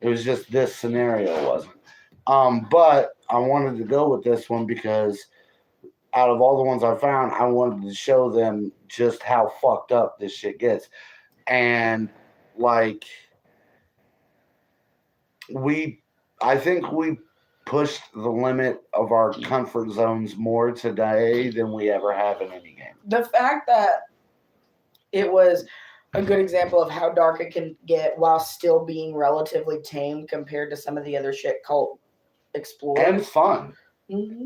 It was just this scenario wasn't. But I wanted to go with this one because out of all the ones I found, I wanted to show them just how fucked up this shit gets. And like I think we pushed the limit of our comfort zones more today than we ever have in any game. The fact that it was a good example of how dark it can get while still being relatively tame compared to some of the other shit Kult explores. And fun. Mm-hmm.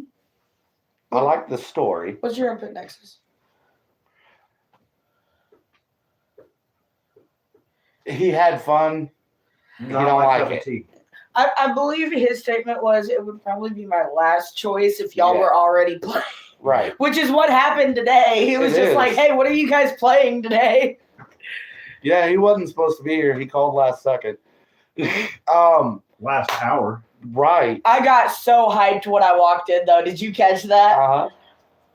I like the story. What's your input, Nexus? He had fun. You don't like it. I believe his statement was it would probably be my last choice if y'all were already playing. Right. Which is what happened today. He was just like, hey, what are you guys playing today? Yeah, he wasn't supposed to be here. He called last second. Last hour. Right. I got so hyped when I walked in, though. Did you catch that? Uh-huh.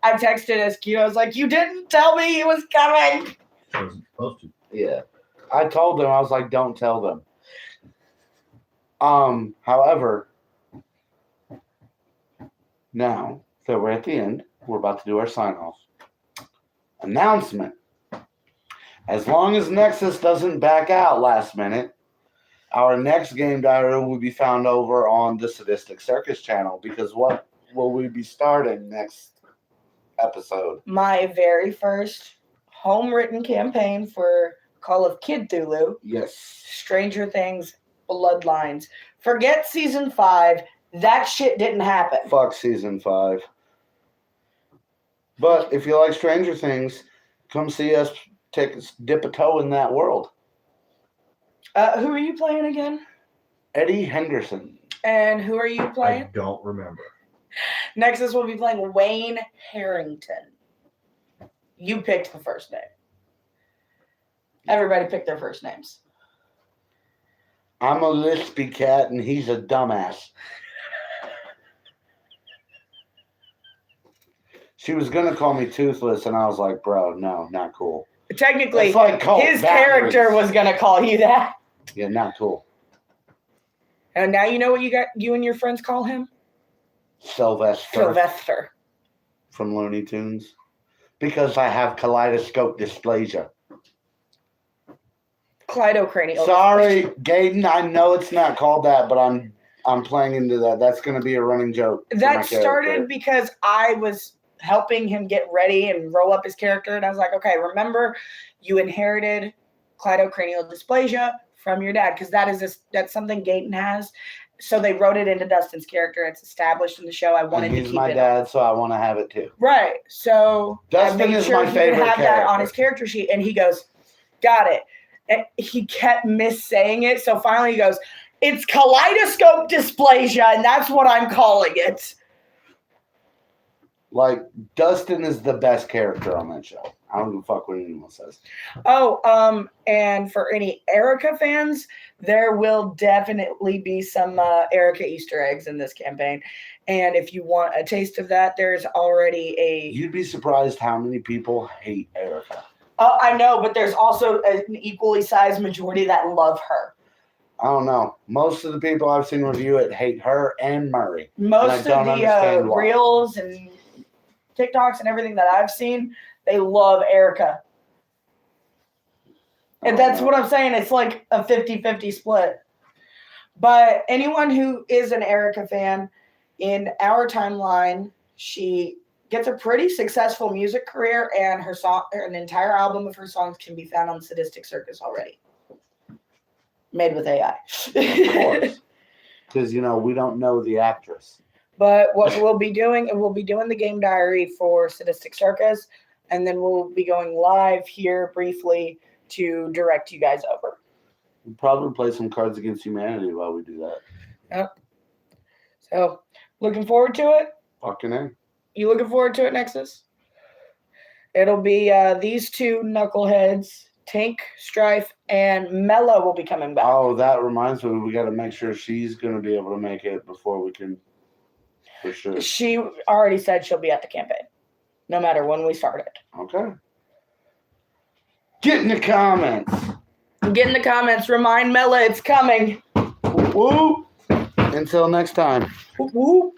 I texted SQ. I was like, you didn't tell me he was coming. I wasn't supposed to. Yeah. I told them, I was like, don't tell them. However, now that we're at the end, we're about to do our sign-off. Announcement. As long as Nexus doesn't back out last minute, our next game diary will be found over on the Sadistic Circus channel, because what will we be starting next episode? My very first home-written campaign for Call of Cthulhu. Yes. Stranger Things, Bloodlines. Forget Season 5. That shit didn't happen. Fuck Season 5. But if you like Stranger Things, come see us dip a toe in that world. Who are you playing again? Eddie Henderson. And who are you I playing? don't remember. Nexus will be playing Wayne Harrington. You picked the first name. Everybody picked their first names. I'm a lispy cat and he's a dumbass. She was going to call me Toothless and I was like, bro, no, not cool. Technically, like his character was going to call you that. Yeah, not cool. And now you know what you and your friends call him? Sylvester. From Looney Tunes. Because I have kaleidoscope dysplasia. Cleidocranial. Sorry, Gaiden, I know it's not called that, but I'm playing into that. That's going to be a running joke. That started because I was helping him get ready and roll up his character, and I was like, okay, remember you inherited cleidocranial dysplasia from your dad, because that's something Gaten has. So they wrote it into Dustin's character. It's established in the show. I wanted And to he's keep my it. dad, so I want to have it too. Right. So Dustin I made is sure my he could favorite have that on character. his character sheet, and he goes, "Got it." And he kept missaying it, so finally he goes, "It's kaleidoscope dysplasia, and that's what I'm calling it." Like, Dustin is the best character on that show. I don't give a fuck what anyone says. Oh, and for any Erica fans, there will definitely be some Erica Easter eggs in this campaign. And if you want a taste of that, there's already a... You'd be surprised how many people hate Erica. I know, but there's also an equally sized majority that love her. I don't know. Most of the people I've seen review it hate her and Murray. Most don't of the understand why. Reels and TikToks and everything that I've seen, they love Erica. And that's what I'm saying. It's like a 50-50 split. But anyone who is an Erica fan, in our timeline, she gets a pretty successful music career, and her song, an entire album of her songs can be found on Sadistic Circus already. Made with AI. Of course. Because, we don't know the actress. But what we'll be doing the game diary for Sadistic Circus, and then we'll be going live here briefly to direct you guys over. We'll probably play some Cards Against Humanity while we do that. Yep. So, looking forward to it? Fucking A. You looking forward to it, Nexus? It'll be these two knuckleheads, Tink, Strife, and Mella will be coming back. Oh, that reminds me. We got to make sure she's going to be able to make it before we can, for sure. She already said she'll be at the campaign, no matter when we start it. Okay. Get in the comments. Get in the comments. Remind Mella it's coming. Woo. Until next time. Whoop, whoop.